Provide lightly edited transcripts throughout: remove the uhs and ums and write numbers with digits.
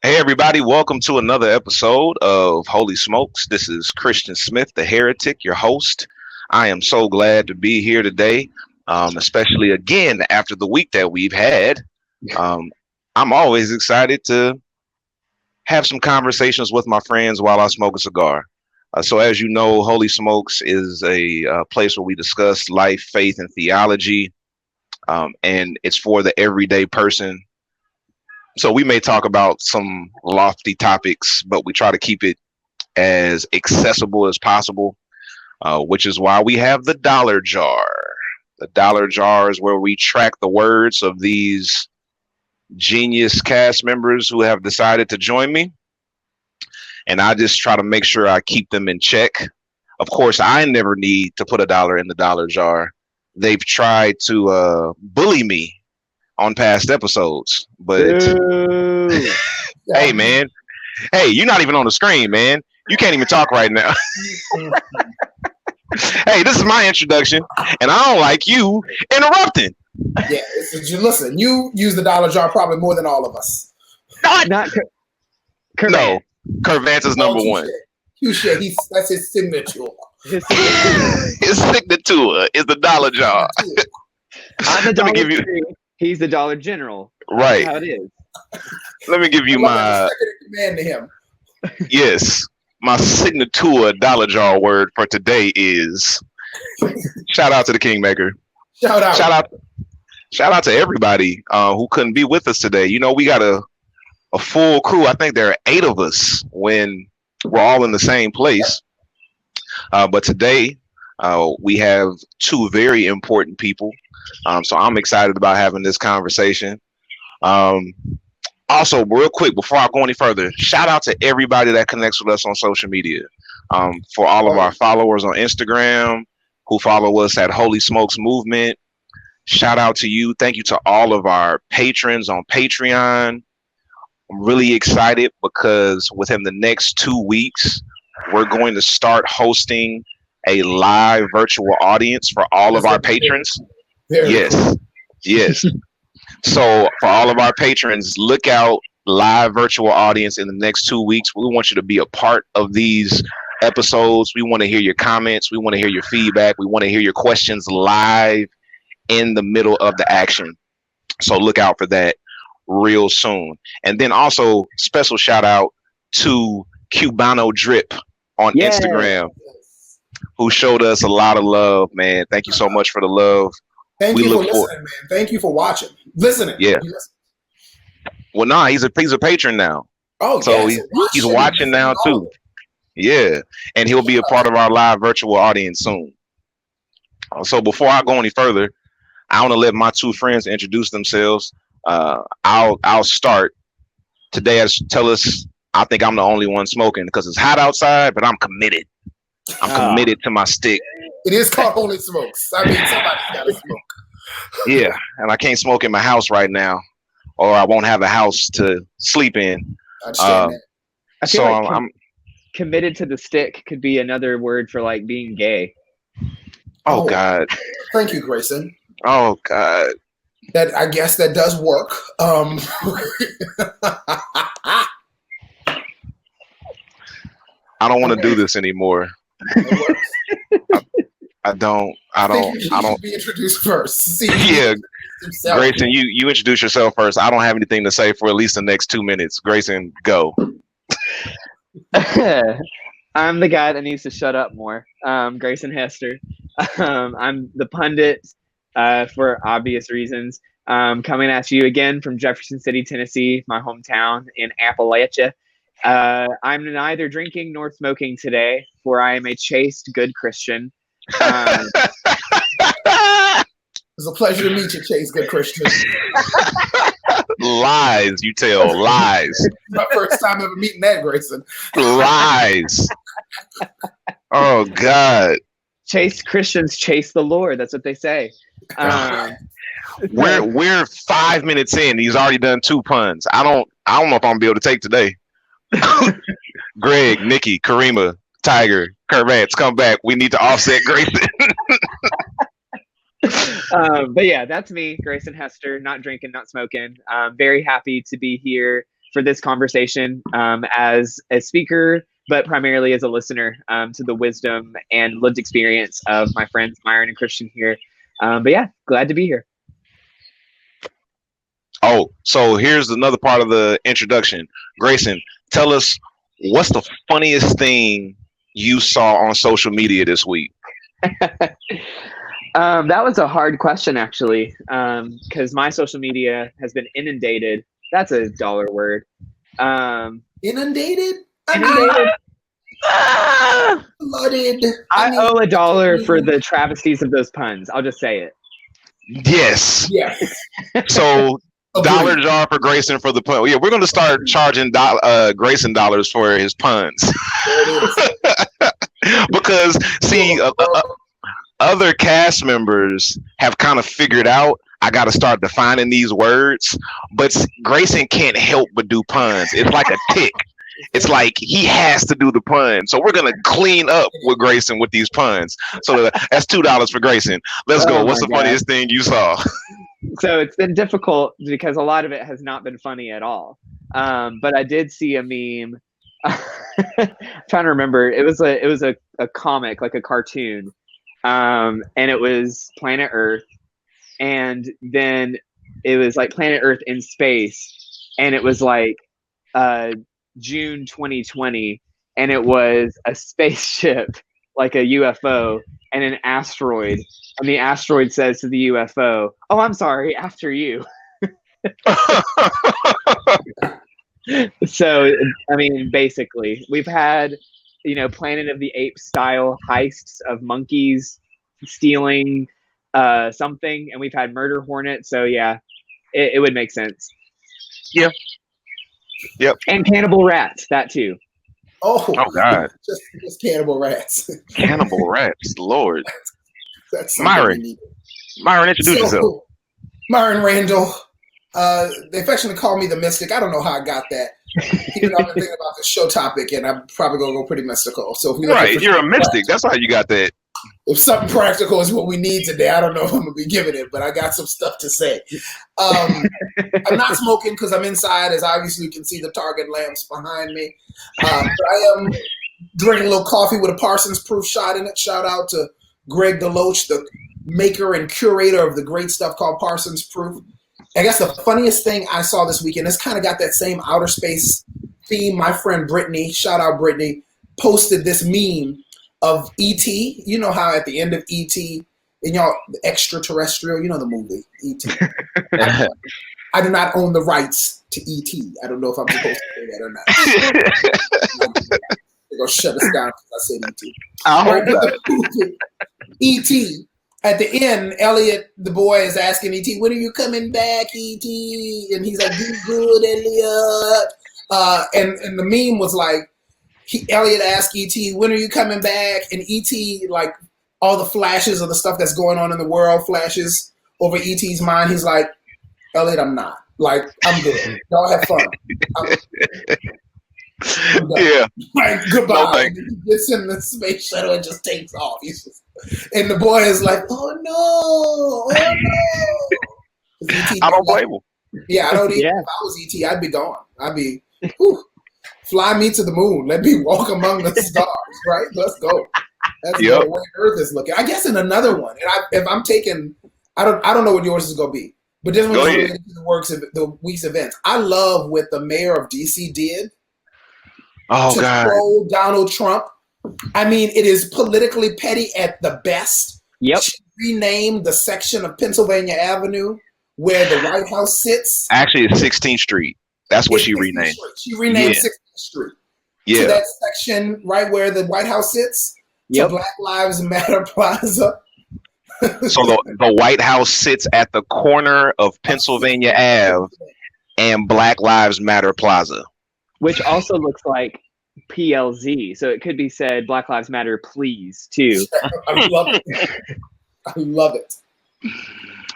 Hey everybody, welcome to another episode of Holy Smokes. This is Christian Smith, the Heretic, your host. I am so glad to be here today, especially again after the week that we've had. I'm always excited to have some conversations with my friends while I smoke a cigar. So as you know, Holy Smokes is a place where we discuss life, faith, and theology, and it's for the everyday person. So we may talk about some lofty topics, but we try to keep it as accessible as possible, which is why we have the dollar jar. The dollar jar is where we track the words of these genius cast members who have decided to join me. And I just try to make sure I keep them in check. Of course, I never need to put a dollar in the dollar jar. They've tried to bully me on past episodes, but hey man, hey, you're not even on the screen, man. You can't even talk right now. Hey, this is my introduction, and I don't like you interrupting. Yeah, listen, you use the dollar jar probably more than all of us. Not Kurt. No, Kurt Vance is number one. That's his signature. His signature is the dollar jar. I'm the dollar tree. He's the Dollar General. Right. That's how it is. Let me give you my command to him. Yes, my signature dollar jar word for today is shout out to the Kingmaker. Shout out to everybody who couldn't be with us today. You know, we got a full crew. I think there are 8 of us when we're all in the same place. But today we have 2 very important people. So I'm excited about having this conversation. Also, real quick, before I go any further, shout out to everybody that connects with us on social media. For all of our followers on Instagram who follow us at Holy Smokes Movement, shout out to you. Thank you to all of our patrons on Patreon. I'm really excited because within the next 2 weeks, we're going to start hosting a live virtual audience for all of our patrons. Yes. So for all of our patrons, look out, live virtual audience in the next 2 weeks. We want you to be a part of these episodes. We want to hear your comments. We want to hear your feedback. We want to hear your questions live in the middle of the action. So look out for that real soon. And then also special shout out to Cubano Drip on Instagram, who showed us a lot of love, man. Thank you so much for the love. Thank you for listening, man. Thank you for watching. Listening. Yeah. Well, nah, he's a patron now. Oh, so he's watching now too. Yeah. And he'll be a part of our live virtual audience soon. So before I go any further, I want to let my 2 friends introduce themselves. I'll start today. Tell us, I think I'm the only one smoking because it's hot outside, but I'm committed. I'm committed to my stick. It is called Holy Smokes. I mean, somebody's got to smoke. Yeah, and I can't smoke in my house right now, or I won't have a house to sleep in. I understand that. I feel like I'm committed to the stick could be another word for like being gay. Oh God! Thank you, Grayson. Oh God! I guess that does work. I don't want to do this anymore. I don't. Be introduced first. See, yeah, Grayson, you introduce yourself first. I don't have anything to say for at least the next 2 minutes. Grayson, go. I'm the guy that needs to shut up more. Grayson Hester. I'm the pundit for obvious reasons. Coming at you again from Jefferson City, Tennessee, my hometown in Appalachia. I'm neither drinking nor smoking today, for I am a chaste, good Christian. It's a pleasure to meet you, Chase, good Christian. Lies, you tell. Lies. My first time ever meeting that, Grayson. Lies. Oh, God. Chase Christians chase the Lord. That's what they say. We're 5 minutes in. He's already done 2 puns. I don't know if I'm gonna be able to take today. Greg, Nikki, Karima, Tiger, Kurt Vance, come back. We need to offset Grayson. But yeah, that's me, Grayson Hester, not drinking, not smoking. Very happy to be here for this conversation as a speaker, but primarily as a listener to the wisdom and lived experience of my friends Myron and Christian here. But yeah, glad to be here. Oh, so here's another part of the introduction. Grayson, tell us, what's the funniest thing you saw on social media this week? That was a hard question, actually, because my social media has been inundated. That's a dollar word. Inundated? Inundated. Flooded. I owe $1 for the travesties of those puns. I'll just say it. Yes. Yes. So dollar jar for Grayson for the pun. Yeah, we're going to start charging Grayson dollars for his puns. Because, see, other cast members have kind of figured out I got to start defining these words, but Grayson can't help but do puns. It's like a tick. It's like he has to do the pun. So we're going to clean up with Grayson with these puns. So that's $2 for Grayson. Let's go. What's the funniest thing you saw? So it's been difficult because a lot of it has not been funny at all. But I did see a meme. I'm trying to remember. It was a comic, like a cartoon. And it was Planet Earth. And then it was like Planet Earth in space. And it was like June 2020, and it was a spaceship, like a UFO, and an asteroid. And the asteroid says to the UFO, "Oh, I'm sorry, after you." So, I mean, basically, we've had, Planet of the Apes style heists of monkeys stealing something, and we've had murder hornets. So, yeah, it would make sense. Yeah. Yep. And cannibal rats, that too. Oh God. Just cannibal rats. Cannibal rats, Lord. That's Myron, introduce yourself. Myron Randall. They affectionately call me the Mystic. I don't know how I got that. Even though I've been thinking about the show topic, and I'm probably going to go pretty mystical. So if you're a mystic, that's how you got that. If something practical is what we need today, I don't know if I'm going to be giving it, but I got some stuff to say. I'm not smoking because I'm inside, as obviously you can see the Target lamps behind me. But I am drinking a little coffee with a Parsons Proof shot in it. Shout out to Greg DeLoach, the maker and curator of the great stuff called Parsons Proof. I guess the funniest thing I saw this weekend, it's kind of got that same outer space theme. My friend Brittany, shout out Brittany, posted this meme of E.T. You know how at the end of E.T., and y'all, the extraterrestrial, you know the movie, E.T. I do not own the rights to E.T. I don't know if I'm supposed to say that or not. They're going to shut us down because I said E.T. I hope not. E.T. At the end, Elliot, the boy, is asking E.T., when are you coming back, E.T.? And he's like, do good, Elliot. And the meme was like, Elliot asked E.T., when are you coming back? And E.T., like, all the flashes of the stuff that's going on in the world flashes over E.T.'s mind. He's like, Elliot, I'm not. Like, I'm good. Y'all have fun. Yeah. Like, goodbye. No, he gets in the space shuttle and just takes off. And the boy is like, oh no. I don't blame him. Yeah, I don't even. If I was E.T., I'd be gone. I'd be, fly me to the moon. Let me walk among the stars, right? Let's go. That's the way Earth is looking. I guess in another one, and if I'm taking, I don't know what yours is going to be, but this one is related to the week's events. I love what the mayor of DC did. Oh, God. Troll Donald Trump. I mean, it is politically petty at the best. Yep. She renamed the section of Pennsylvania Avenue where the White House sits. Actually, it's 16th Street. That's what she renamed. She renamed 16th Street. Yeah. To that section right where the White House sits. To Black Lives Matter Plaza. So the White House sits at the corner of Pennsylvania Ave and Black Lives Matter Plaza. Which also looks like PLZ. So it could be said Black Lives Matter, please, too. I love it. I love it.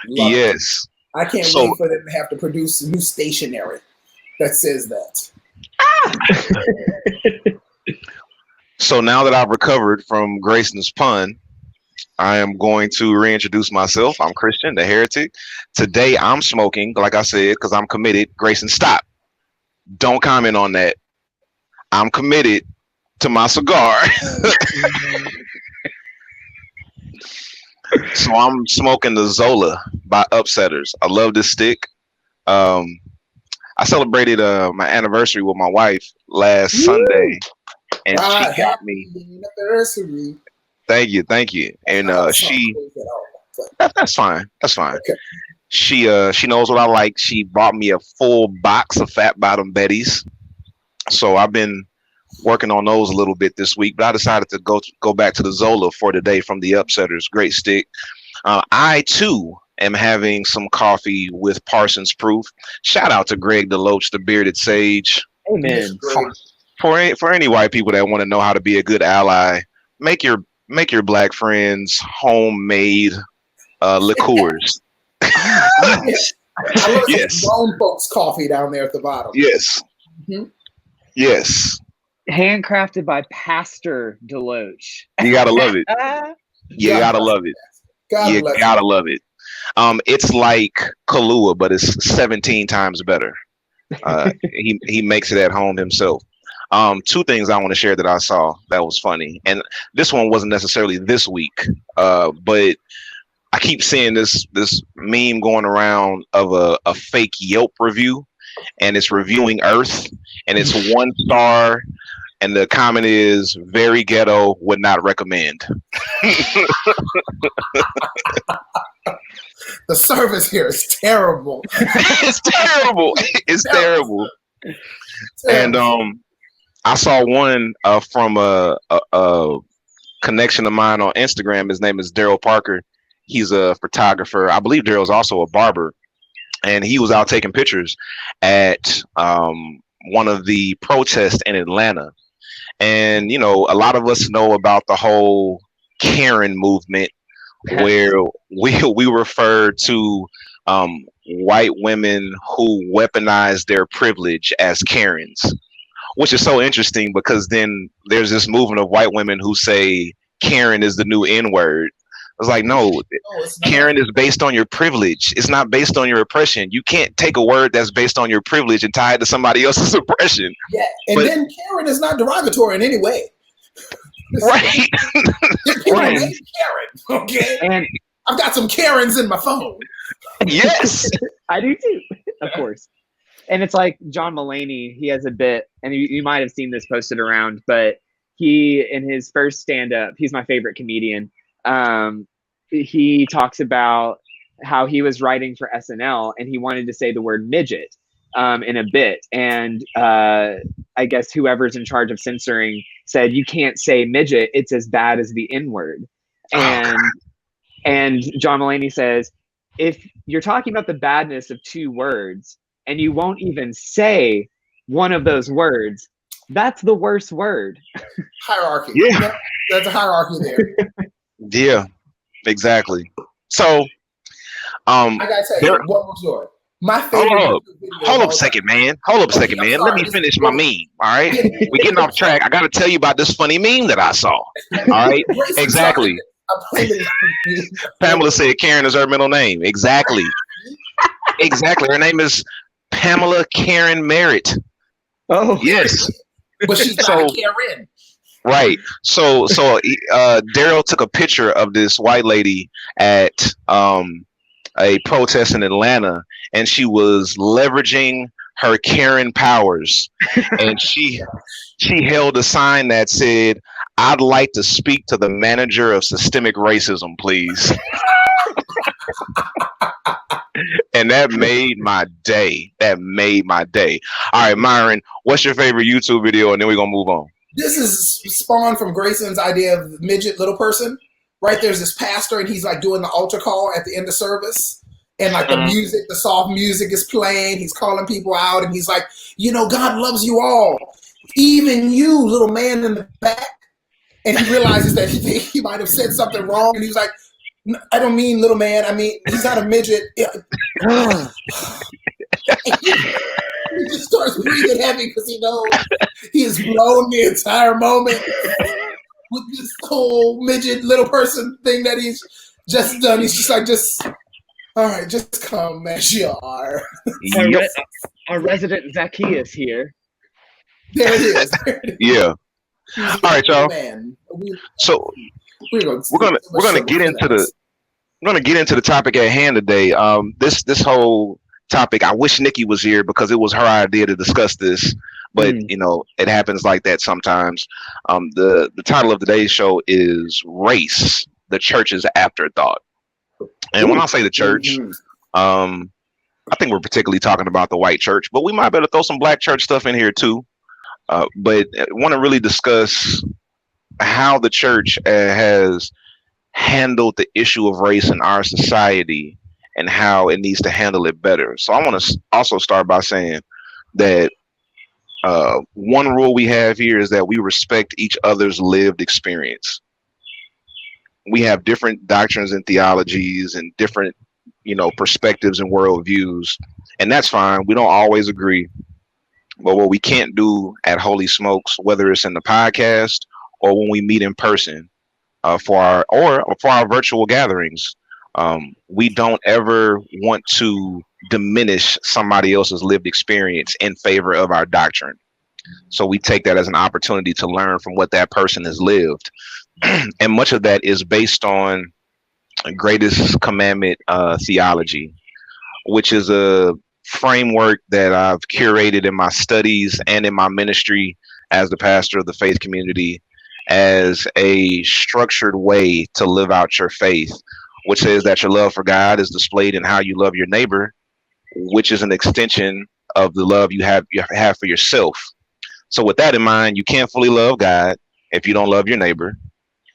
Yes. I can't wait for them to have to produce new stationery that says that. So now that I've recovered from Grayson's pun, I am going to reintroduce myself. I'm Christian, the Heretic. Today I'm smoking, like I said, because I'm committed. Grayson, stop. Don't comment on that. I'm committed to my cigar. So I'm smoking the Zola by Upsetters. I love this stick. I celebrated my anniversary with my wife last Sunday, and she got me. Anniversary. Thank you. And that's fine. Okay. She knows what I like. She bought me a full box of Fat Bottom Betties. So I've been working on those a little bit this week, but I decided to go back to the Zola for today from the Upsetters. Great stick. I too am having some coffee with Parsons Proof. Shout out to Greg DeLoach, the bearded sage. Amen. For any white people that want to know how to be a good ally, make your black friends homemade liqueurs. Yes. Grown folks coffee down there at the bottom. Yes. Mm-hmm. Yes. Handcrafted by Pastor DeLoach. You gotta love it. You gotta love it. You gotta love it. It's like Kahlua, but it's 17 times better. He makes it at home himself. Two things I want to share that I saw that was funny, and this one wasn't necessarily this week, but I keep seeing this meme going around of a fake Yelp review, and it's reviewing Earth, and it's 1 star, and the comment is very ghetto, would not recommend. The service here is terrible. It's terrible. It's terrible. And I saw one from a connection of mine on Instagram. His name is Daryl Parker. He's a photographer. I believe Daryl's also a barber. And he was out taking pictures at one of the protests in Atlanta. And, you know, a lot of us know about the whole Karen movement, where we refer to white women who weaponize their privilege as Karens, which is so interesting because then there's this movement of white women who say Karen is the new N-word. I was like, no, Karen is based on your privilege. It's not based on your oppression. You can't take a word that's based on your privilege and tie it to somebody else's oppression. Yeah, and then Karen is not derogatory in any way. Right. Right. Karen, okay? And I've got some Karens in my phone. Yes. I do too, of course. And it's like John Mulaney, he has a bit, and you might have seen this posted around, but he, in his first stand-up, he's my favorite comedian, he talks about how he was writing for SNL and he wanted to say the word midget in a bit. And I guess whoever's in charge of censoring said, you can't say midget, it's as bad as the N-word. And John Mulaney says, if you're talking about the badness of 2 words and you won't even say one of those words, that's the worst word. Hierarchy. Yeah. That's a hierarchy there. Yeah, exactly. So, I gotta tell you, what was yours? My favorite. Hold up a second, man. Let me finish my meme. All right, we're getting off track. I got to tell you about this funny meme that I saw. All right, exactly. Pamela said Karen is her middle name. Exactly. Exactly. Her name is Pamela Karen Merritt. Oh, yes. But she's not Karen. Right. So Daryl took a picture of this white lady at a protest in Atlanta, and she was leveraging her Karen powers, and she held a sign that said, "I'd like to speak to the manager of systemic racism, please." And that made my day. All right, Myron, what's your favorite YouTube video? And then we're going to move on. This is spawned from Grayson's idea of midget little person. Right, there's this pastor, and he's like doing the altar call at the end of service. And like the soft music is playing. He's calling people out, and he's like, you know, God loves you all. Even you, little man in the back. And he realizes that he might have said something wrong. And he's like, I don't mean little man. I mean, he's not a midget. He just starts breathing heavy because he knows he has blown the entire moment with this whole midget little person thing that he's just done. He's just like, all right, just come as you are. Yep. our resident Zacchaeus here. There it is. Yeah. All right, y'all. Man. So we're gonna get into the topic at hand today. This whole topic. I wish Nikki was here because it was her idea to discuss this, but it happens like that sometimes. The title of today's show is "Race: The Church's Afterthought." And when I say the church, I think we're particularly talking about the white church, but we might better throw some black church stuff in here too. But I want to really discuss how the church has handled the issue of race in our society and how it needs to handle it better. So I want to also start by saying that one rule we have here is that we respect each other's lived experience. We have different doctrines and theologies and different, perspectives and worldviews, and that's fine. We don't always agree. But what we can't do at Holy Smokes, whether it's in the podcast or when we meet in person for our virtual gatherings, we don't ever want to diminish somebody else's lived experience in favor of our doctrine. So we take that as an opportunity to learn from what that person has lived. And much of that is based on Greatest Commandment Theology, which is a framework that I've curated in my studies and in my ministry as the pastor of the faith community as a structured way to live out your faith, which says that your love for God is displayed in how you love your neighbor, which is an extension of the love you have for yourself. So with that in mind, you can't fully love God if you don't love your neighbor,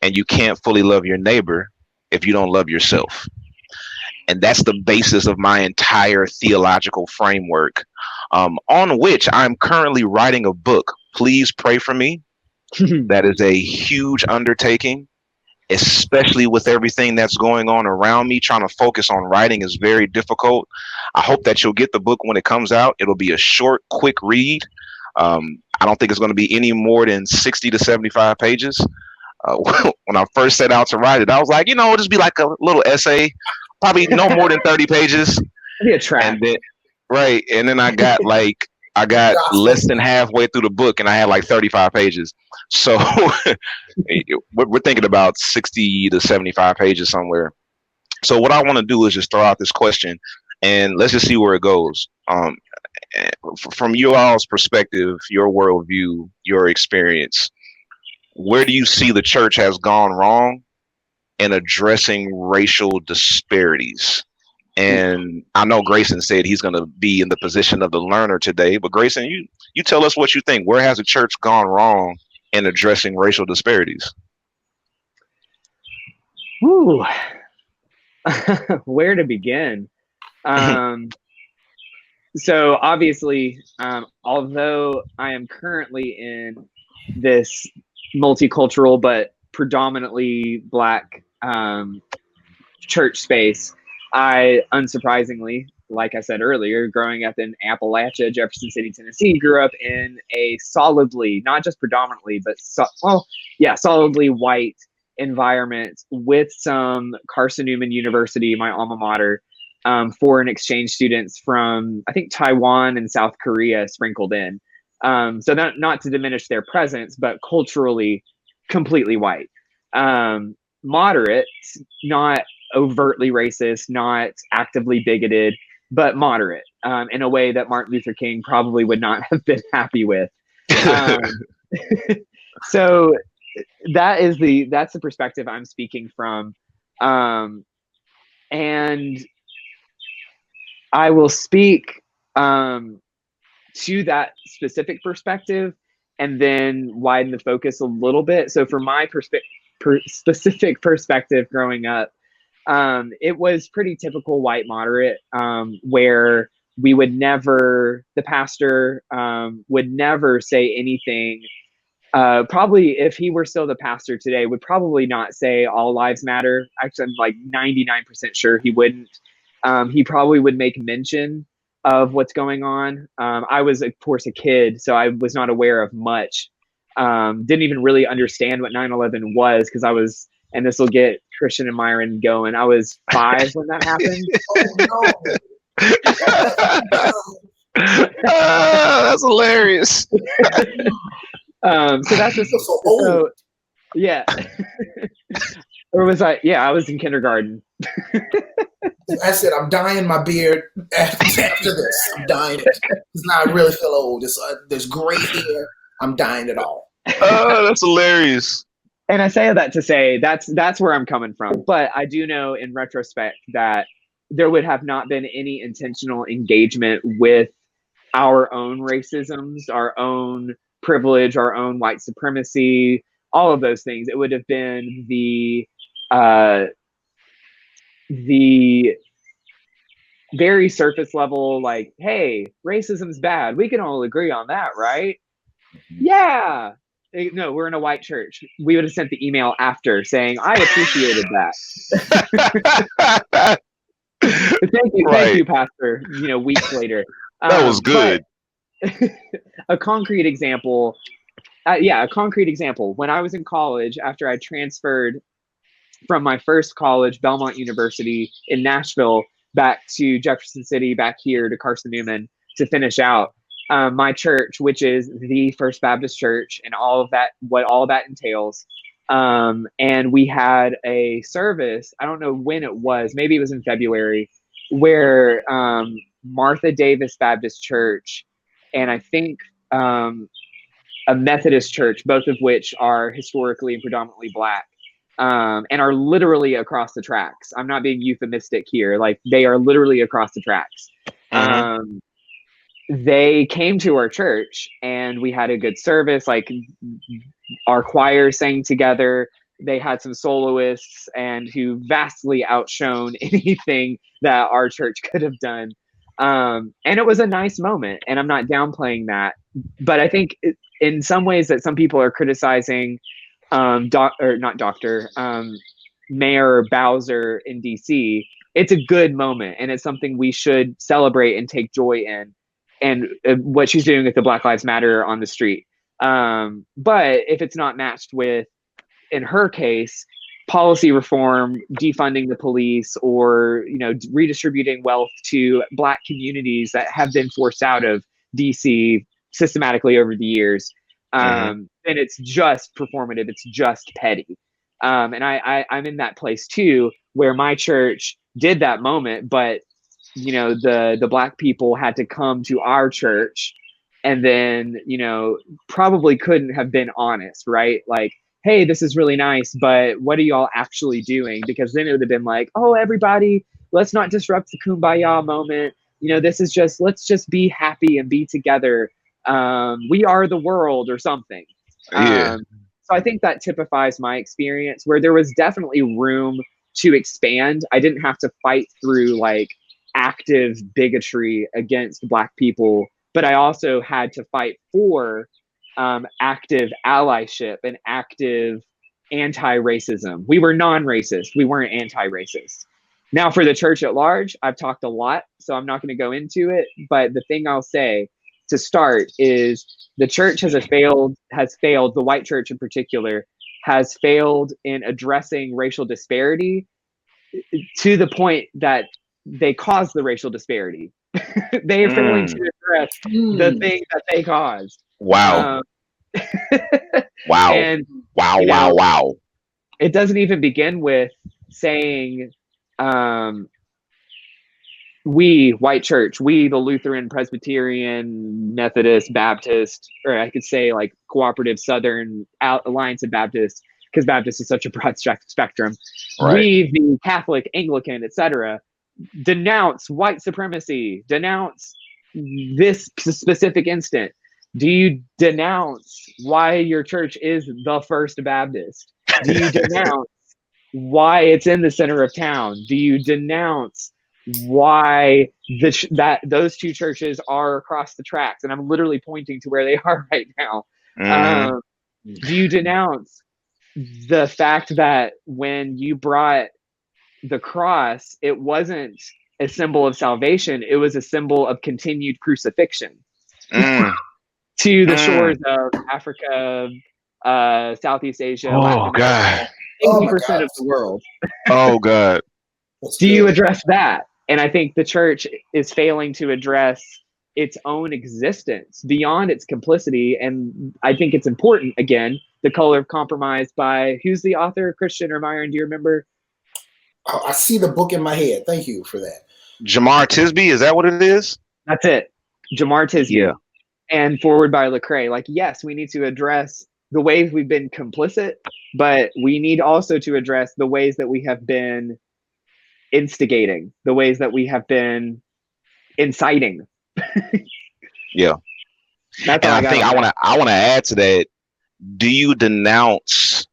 and you can't fully love your neighbor if you don't love yourself. And that's the basis of my entire theological framework, on which I'm currently writing a book. Please pray for me. That is a huge undertaking, especially with everything that's going on around me. Trying to focus on writing is very difficult. I hope that you'll get the book when it comes out. It'll be a short, quick read. I don't think it's going to be any more than 60 to 75 pages. When I first set out to write it, I was like, it'll just be like a little essay, probably no more than 30 pages. Be a track. And then, right. And then I got less than halfway through the book and I had like 35 pages. So we're thinking about 60 to 75 pages somewhere. So what I want to do is just throw out this question and let's just see where it goes. From your all's perspective, your worldview, your experience, where do you see the church has gone wrong in addressing racial disparities? And I know Grayson said he's going to be in the position of the learner today, but Grayson, you tell us what you think. Where has the church gone wrong in addressing racial disparities? Ooh. Where to begin? So obviously, although I am currently in this multicultural but predominantly Black church space, I, unsurprisingly, like I said earlier, growing up in Appalachia, Jefferson City, Tennessee, grew up in a solidly, not just predominantly, but solidly white environment with some Carson Newman University, my alma mater, foreign exchange students from, I think, Taiwan and South Korea sprinkled in. So not to diminish their presence, but culturally completely white. Moderate, not overtly racist, not actively bigoted, but moderate, in a way that Martin Luther King probably would not have been happy with. So that's the perspective I'm speaking from. And I will speak to that specific perspective and then widen the focus a little bit. So from my specific perspective growing up, it was pretty typical white moderate, where the pastor would never say anything. Probably if he were still the pastor today, would probably not say all lives matter. Actually, I'm like 99% sure he wouldn't. He probably would make mention of what's going on. I was, of course, a kid, so I was not aware of much. Didn't even really understand what 9/11 was because I was, and this will get Christian and Myron going, I was 5 when that happened. Oh, no. That's hilarious. So that's just so old. Yeah. Or was I? Yeah, I was in kindergarten. I said, I'm dyeing my beard after this. I'm dyeing it. Because now I really feel old. There's gray hair. I'm dyeing it all. That's hilarious. And I say that to say that's where I'm coming from. But I do know in retrospect that there would have not been any intentional engagement with our own racisms, our own privilege, our own white supremacy, all of those things. It would have been the very surface level, like, hey, racism's bad. We can all agree on that, right? Yeah. No, we're in a white church. We would have sent the email after saying, I appreciated that. Thank you, Pastor. Weeks later. That was good. A concrete example. A concrete example. When I was in college, after I transferred from my first college, Belmont University in Nashville, back to Jefferson City, back here to Carson Newman to finish out my church, which is the First Baptist Church, and all of that, what all that entails. And we had a service, I don't know when it was, maybe it was in February, where Martha Davis Baptist Church and I think a Methodist church, both of which are historically and predominantly Black, and are literally across the tracks. I'm not being euphemistic here. Like, they are literally across the tracks. Mm-hmm. They came to our church and we had a good service. Like, our choir sang together. They had some soloists and who vastly outshone anything that our church could have done. And it was a nice moment, and I'm not downplaying that. But I think in some ways that some people are criticizing Mayor Bowser in DC, it's a good moment, and it's something we should celebrate and take joy in. And what she's doing with the Black Lives Matter on the street. But if it's not matched with, in her case, policy reform, defunding the police, or redistributing wealth to Black communities that have been forced out of DC systematically over the years, then it's just performative. It's just petty. And I'm in that place too, where my church did that moment, but the Black people had to come to our church and then, probably couldn't have been honest, right? Like, hey, this is really nice, but what are y'all actually doing? Because then it would have been like, oh, everybody, let's not disrupt the kumbaya moment. This is just, let's just be happy and be together. We are the world or something. Yeah. So I think that typifies my experience, where there was definitely room to expand. I didn't have to fight through like active bigotry against Black people, but I also had to fight for active allyship and active anti-racism. We were non-racist. We weren't anti-racist. Now, for the church at large, I've talked a lot, so I'm not going to go into it. But the thing I'll say to start is the church has failed, the white church in particular, has failed in addressing racial disparity to the point that they cause the racial disparity. They are failing to address the thing that they caused. Wow. Wow. And, wow. It doesn't even begin with saying, we, white church, we, the Lutheran, Presbyterian, Methodist, Baptist, or I could say like Cooperative Southern Alliance of Baptists, because Baptist is such a broad spectrum. Right. We, the Catholic, Anglican, etc., denounce white supremacy, denounce this specific instant. Do you denounce why your church is the First Baptist? Do you denounce why it's in the center of town? Do you denounce why those two churches are across the tracks? And I'm literally pointing to where they are right now. Do you denounce the fact that when you brought the cross, it wasn't a symbol of salvation, it was a symbol of continued crucifixion to the shores of Africa, Southeast Asia, Latin America, 80% of the world. Oh God. Do you address that? And I think the church is failing to address its own existence beyond its complicity. And I think it's important, again, The Color of Compromise by, who's the author, Christian or Myron, do you remember? Oh, I see the book in my head. Thank you for that. Jamar Tisby, is that what it is? That's it. Jamar Tisby. Yeah. And Forward by Lecrae. Like, yes, we need to address the ways we've been complicit, but we need also to address the ways that we have been instigating, the ways that we have been inciting. Yeah. That's and I think I want to add to that. Do you denounce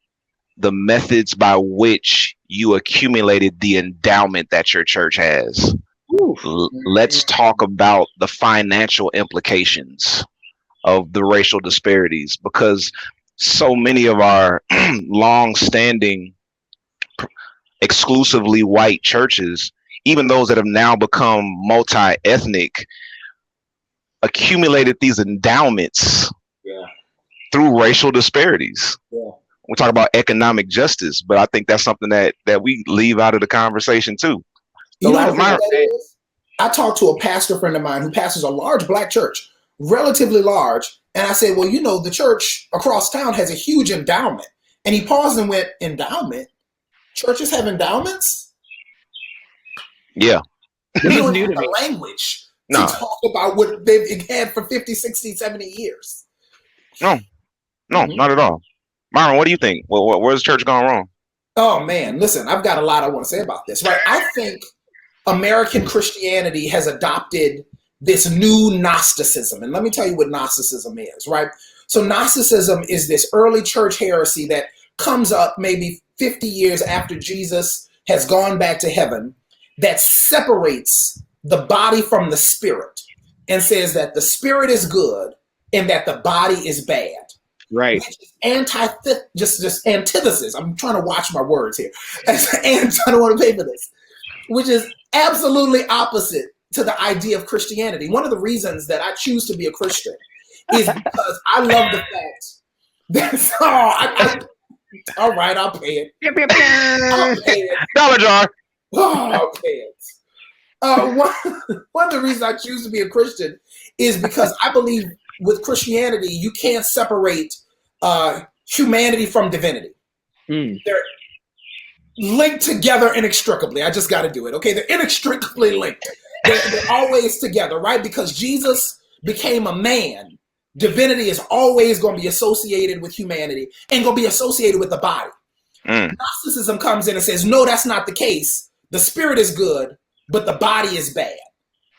the methods by which you accumulated the endowment that your church has? Let's talk about the financial implications of the racial disparities, because so many of our long-standing exclusively white churches, even those that have now become multi-ethnic, accumulated these endowments through racial disparities. We talk about economic justice, but I think that's something that we leave out of the conversation too. You know what that is? I talked to a pastor friend of mine who pastors a large black church, relatively large, and I said, well, you know, the church across town has a huge endowment. And he paused and went, endowment? Churches have endowments? Yeah. We don't have the language to talk about what they've had for 50, 60, 70 years. No, not at all. Myron, what do you think? Where's the church gone wrong? Oh, man, listen, I've got a lot I want to say about this. Right? I think American Christianity has adopted this new Gnosticism. And let me tell you what Gnosticism is, right? So Gnosticism is this early church heresy that comes up maybe 50 years after Jesus has gone back to heaven, that separates the body from the spirit and says that the spirit is good and that the body is bad. Right. Which is just antithesis. I'm trying to watch my words here. I don't want to pay for this. Which is absolutely opposite to the idea of Christianity. One of the reasons that I choose to be a Christian is because I love the fact that all right, I'll pay it. I'll pay it. Dollar jar. I'll pay it. One of the reasons I choose to be a Christian is because I believe with Christianity, you can't separate humanity from divinity. They're linked together inextricably. I just got to do it. Okay, they're inextricably linked. They're always together, right? Because Jesus became a man. Divinity is always going to be associated with humanity and going to be associated with the body. Gnosticism comes in and says, no, that's not the case. The spirit is good, but the body is bad.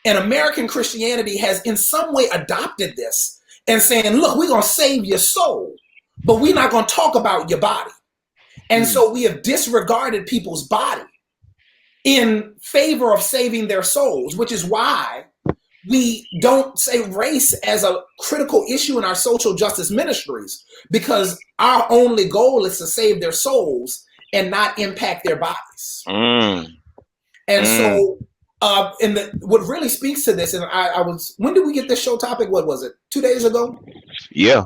And American Christianity has in some way adopted this and saying, look, we're going to save your soul, but we're not going to talk about your body. And so we have disregarded people's body in favor of saving their souls, which is why we don't say race as a critical issue in our social justice ministries, because our only goal is to save their souls and not impact their bodies. And so what really speaks to this, and I was, when did we get this show topic? What was it? 2 days ago? Yeah.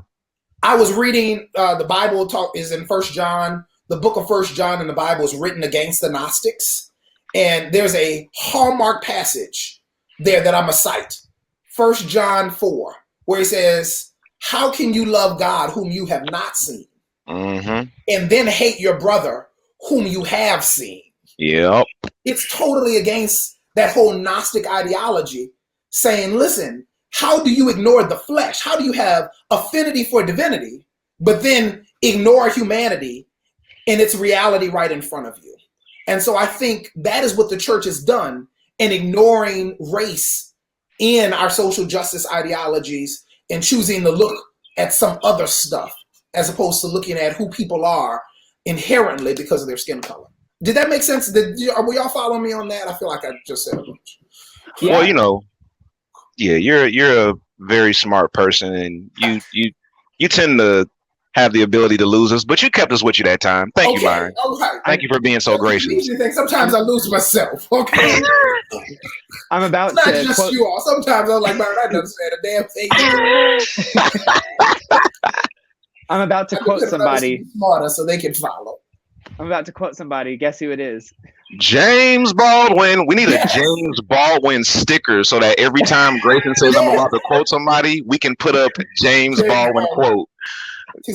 I was reading the Bible is in 1 John. The book of 1 John in the Bible is written against the Gnostics. And there's a hallmark passage there that I'm going to cite. 1 John 4, where he says, how can you love God whom you have not seen? And then hate your brother whom you have seen? Yep. It's totally against that whole Gnostic ideology, saying, listen, how do you ignore the flesh? How do you have affinity for divinity, but then ignore humanity and its reality right in front of you? And so I think that is what the church has done in ignoring race in our social justice ideologies and choosing to look at some other stuff as opposed to looking at who people are inherently because of their skin color. Did that make sense? Were y'all following me on that? I feel like I just said a bunch. Yeah. Well, you're a very smart person, and you tend to have the ability to lose us, but you kept us with you that time. Thank you, Myron. Okay. Thank you for being so gracious. Sometimes I lose myself. Okay. I'm about it's not to just quote, you all. Sometimes I'm like, Myron, I done said a damn thing. I'm about to quote somebody smarter so they can follow. I'm about to quote somebody. Guess who it is? James Baldwin. We need a James Baldwin sticker so that every time Grayson says I'm about to quote somebody, we can put up James Baldwin quote.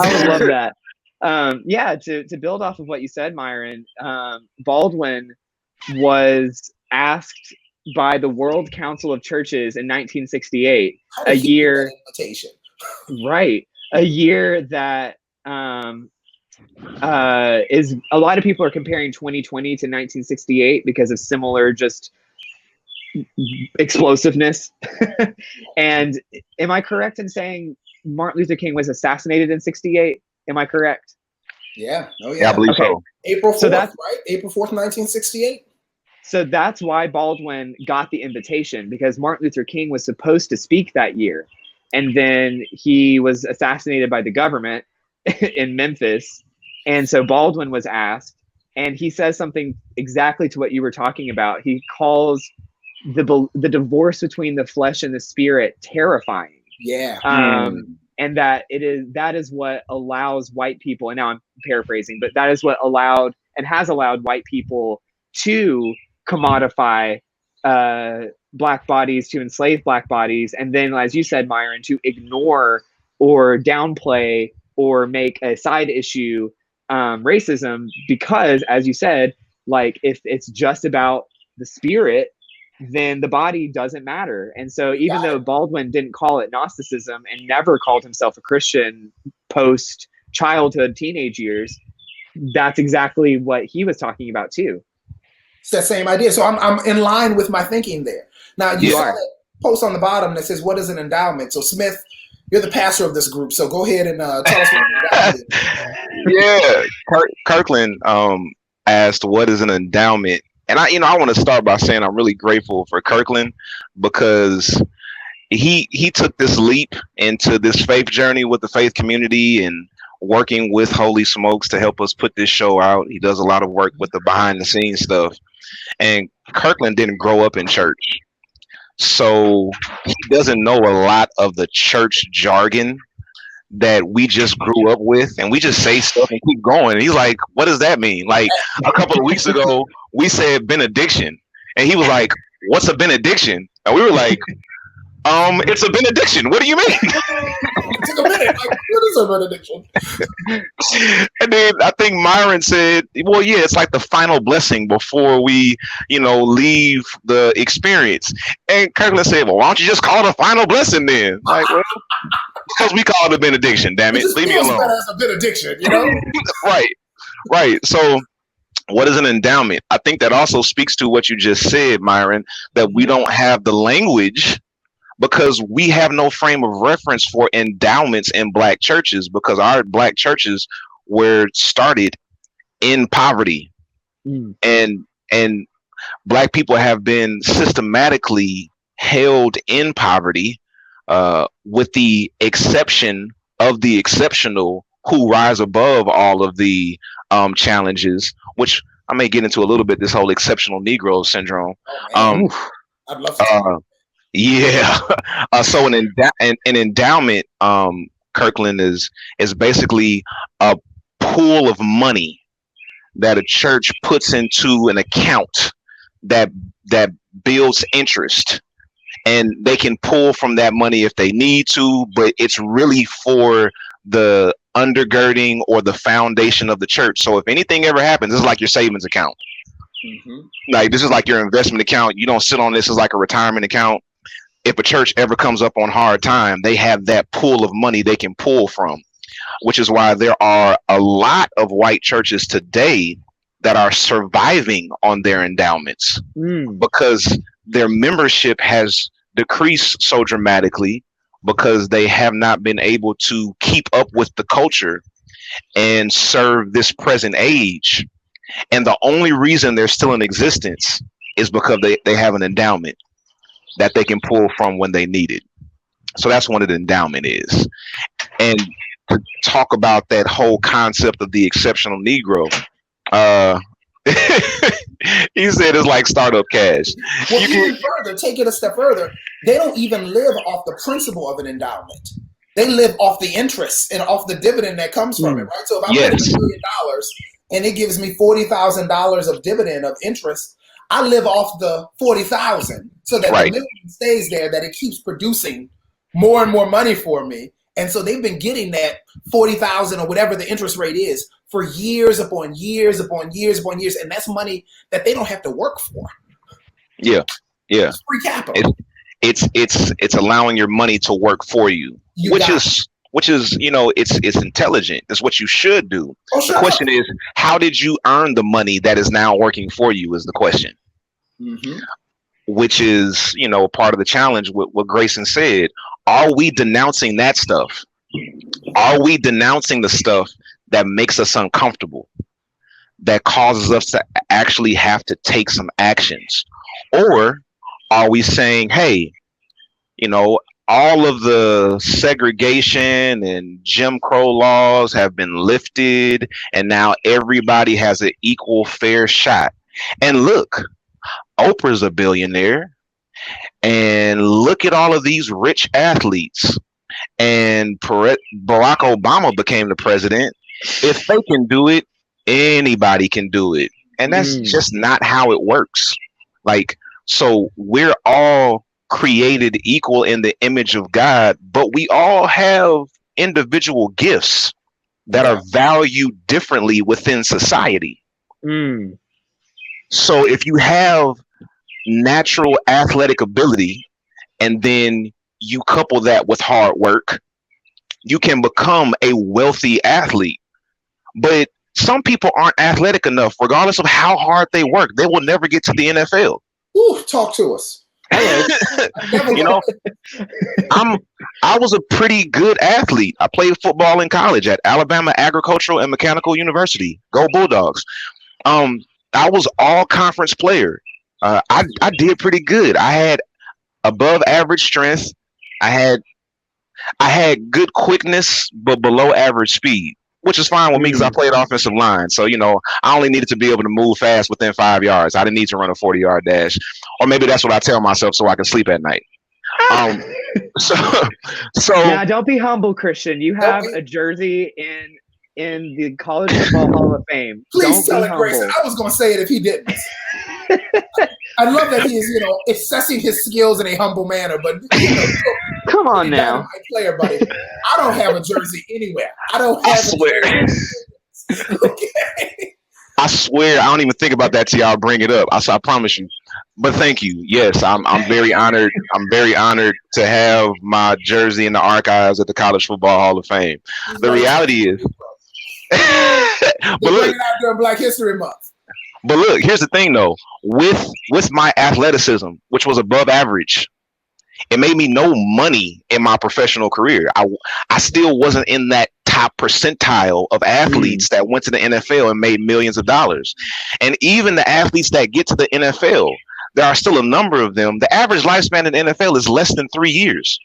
I would love that. To build off of what you said, Myron, Baldwin was asked by the World Council of Churches in 1968, a year that is a lot of people are comparing 2020 to 1968 because of similar just explosiveness. And am I correct in saying Martin Luther King was assassinated in 68? Am I correct? Yeah. Oh yeah. I believe so. April 4th, right? April 4th, 1968. So that's why Baldwin got the invitation, because Martin Luther King was supposed to speak that year. And then he was assassinated by the government in Memphis. And so Baldwin was asked, and he says something exactly to what you were talking about. He calls the divorce between the flesh and the spirit terrifying. Yeah. And that is what allows white people, and now I'm paraphrasing, but that is what allowed and has allowed white people to commodify black bodies, to enslave black bodies, and then, as you said, Myron, to ignore or downplay or make a side issue racism, because, as you said, like, if it's just about the spirit, then the body doesn't matter. And so even though Baldwin didn't call it Gnosticism and never called himself a Christian post childhood, teenage years, that's exactly what he was talking about too. It's that same idea. So I'm in line with my thinking there. Now you saw that post on the bottom that says, "What is an endowment?" So Smith, you're the pastor of this group, so go ahead and tell us what an endowment is. Yeah, Kirkland asked, "What is an endowment?" And I want to start by saying I'm really grateful for Kirkland, because he took this leap into this faith journey with the faith community and working with Holy Smokes to help us put this show out. He does a lot of work with the behind the scenes stuff. And Kirkland didn't grow up in church, so he doesn't know a lot of the church jargon that we just grew up with, and we just say stuff and keep going. And he's like, "What does that mean?" Like a couple of weeks ago, we said benediction, and he was like, "What's a benediction?" And we were like, "It's a benediction. What do you mean?" It took a minute. Like, what is a benediction? And then I think Myron said, "Well, yeah, it's like the final blessing before we, leave the experience." And Kirkland said, "Well, why don't you just call it a final blessing then?" Like, well, because we call it a benediction. Damn it, leave me alone. Better as a benediction, Right. So, what is an endowment? I think that also speaks to what you just said, Myron, that we don't have the language because we have no frame of reference for endowments in black churches, because our black churches were started in poverty, and black people have been systematically held in poverty, with the exception of the exceptional who rise above all of the challenges, which I may get into a little bit, this whole exceptional Negro syndrome. I'd love to. Yeah. So an endowment, Kirkland, is basically a pool of money that a church puts into an account that builds interest, and they can pull from that money if they need to, but it's really for the undergirding or the foundation of the church. So if anything ever happens, this is like your savings account. Like, this is like your investment account. You don't sit on this as like a retirement account. If a church ever comes up on hard time, they have that pool of money they can pull from, which is why there are a lot of white churches today that are surviving on their endowments, because their membership has decreased so dramatically because they have not been able to keep up with the culture and serve this present age. And the only reason they're still in existence is because they have an endowment that they can pull from when they need it. So that's what an endowment is. And to talk about that whole concept of the exceptional Negro, he said it's like startup cash. Well, even further, take it a step further, they don't even live off the principle of an endowment. They live off the interest and off the dividend that comes from it, right? So if I put $1 million and it gives me $40,000 of dividend of interest, I live off the 40,000 so that the million stays there, that it keeps producing more and more money for me. And so they've been getting that 40,000 or whatever the interest rate is for years upon years upon years upon years. And that's money that they don't have to work for. Yeah. Yeah. It's free capital. It's allowing your money to work for you, which is, you know, it's intelligent. It's what you should do. The question is, how did you earn the money that is now working for you is the question. Mm-hmm. Which is, you know, part of the challenge with what Grayson said. Are we denouncing that stuff? Are we denouncing the stuff that makes us uncomfortable, that causes us to actually have to take some actions? Or are we saying, hey, you know, all of the segregation and Jim Crow laws have been lifted, and now everybody has an equal fair shot? And look, Oprah's a billionaire, and look at all of these rich athletes, and Barack Obama became the president. If they can do it, anybody can do it. And that's just not how it works. Like, so we're all created equal in the image of God, but we all have individual gifts that are valued differently within society. So if you have natural athletic ability and then you couple that with hard work, you can become a wealthy athlete. But some people aren't athletic enough. Regardless of how hard they work, they will never get to the NFL. Ooh, talk to us. You know, I was a pretty good athlete. I played football in college at Alabama Agricultural and Mechanical University. Go Bulldogs. I was all conference player. I did pretty good. I had above average strength. I had good quickness, but below average speed, which is fine with me because I played offensive line. So, you know, I only needed to be able to move fast within 5 yards. I didn't need to run a 40-yard dash. Or maybe that's what I tell myself so I can sleep at night. So now, don't be humble, Christian. You have a jersey in the College Football Hall of Fame. Please tell it, Grayson. I was going to say it if he didn't. I love that he is, you know, assessing his skills in a humble manner, but you know, come on now, player buddy. I don't have a jersey anywhere. I don't have. Okay. I swear, I don't even think about that till y'all bring it up. I promise you. But thank you. Yes, I'm very honored. I'm very honored to have my jersey in the archives at the College Football Hall of Fame. The reality is, but look, out during Black History Month. But look, here's the thing though. With my athleticism, which was above average, it made me no money in my professional career. I still wasn't in that top percentile of athletes that went to the NFL and made millions of dollars. And even the athletes that get to the NFL, there are still a number of them. The average lifespan in the NFL is less than 3 years.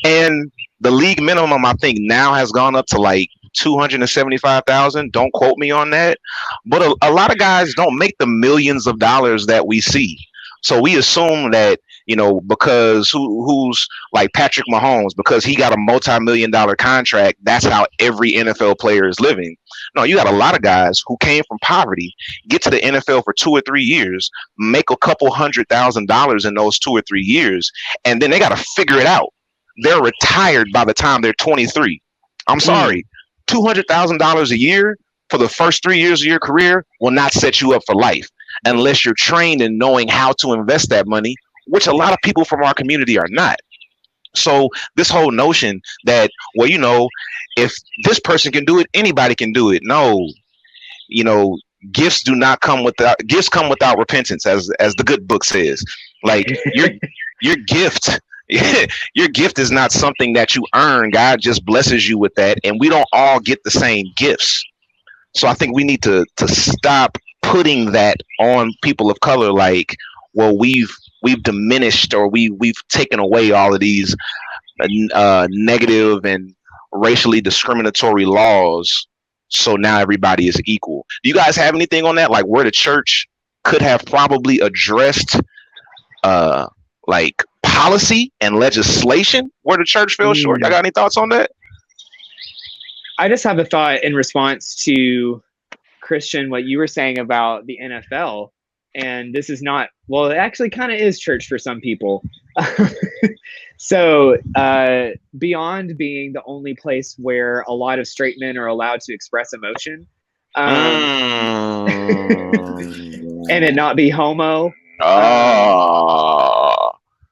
And the league minimum, I think, now has gone up to like 275,000. Don't quote me on that. But a lot of guys don't make the millions of dollars that we see. So we assume that, you know, because who's like Patrick Mahomes, because he got a multi-million-dollar contract, that's how every NFL player is living. No, you got a lot of guys who came from poverty, get to the NFL for 2 or 3 years, make a couple $100,000 in those 2 or 3 years, and then they got to figure it out. They're retired by the time they're 23. I'm sorry. $200,000 a year for the first 3 years of your career will not set you up for life unless you're trained in knowing how to invest that money, which a lot of people from our community are not. So this whole notion that, well, you know, if this person can do it, anybody can do it. No, you know, gifts come without repentance, as the good book says. Like your gift. Your gift is not something that you earn. God just blesses you with that, and we don't all get the same gifts. So I think we need to stop putting that on people of color. Like, well, we've diminished or we've taken away all of these negative and racially discriminatory laws, so now everybody is equal. Do you guys have anything on that? Like where the church could have probably addressed like policy and legislation where the church fell short? Y'all got any thoughts on that? I just have a thought in response to Christian, what you were saying about the NFL, and this is not, well, it actually kind of is church for some people. So beyond being the only place where a lot of straight men are allowed to express emotion, and it not be homo,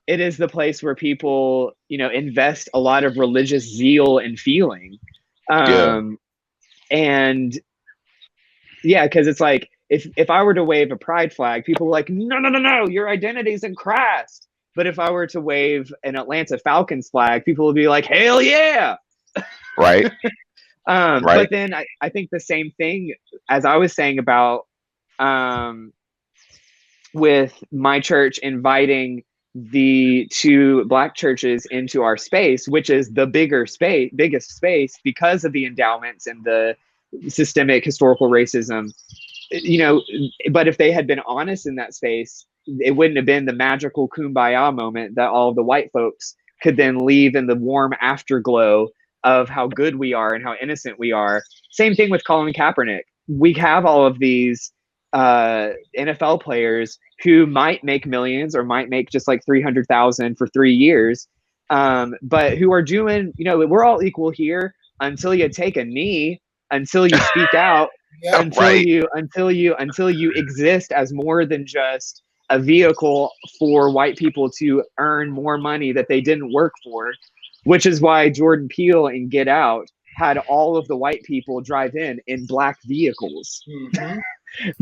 it is the place where people, invest a lot of religious zeal and feeling. And yeah, because it's like, if I were to wave a pride flag, people were like, no, your identity's in Christ. But if I were to wave an Atlanta Falcons flag, people would be like, hell yeah. Right. Right. But then I think the same thing as I was saying about with my church inviting the two Black churches into our space, which is the biggest space because of the endowments and the systemic historical racism, but if they had been honest in that space, it wouldn't have been the magical kumbaya moment that all of the white folks could then leave in the warm afterglow of how good we are and how innocent we are. Same thing with Colin Kaepernick. We have all of these NFL players who might make millions or might make just like 300,000 for 3 years, but who are doing, we're all equal here until you take a knee, until you speak out, until you exist as more than just a vehicle for white people to earn more money that they didn't work for, which is why Jordan Peele in Get Out had all of the white people drive in Black vehicles. Mm-hmm.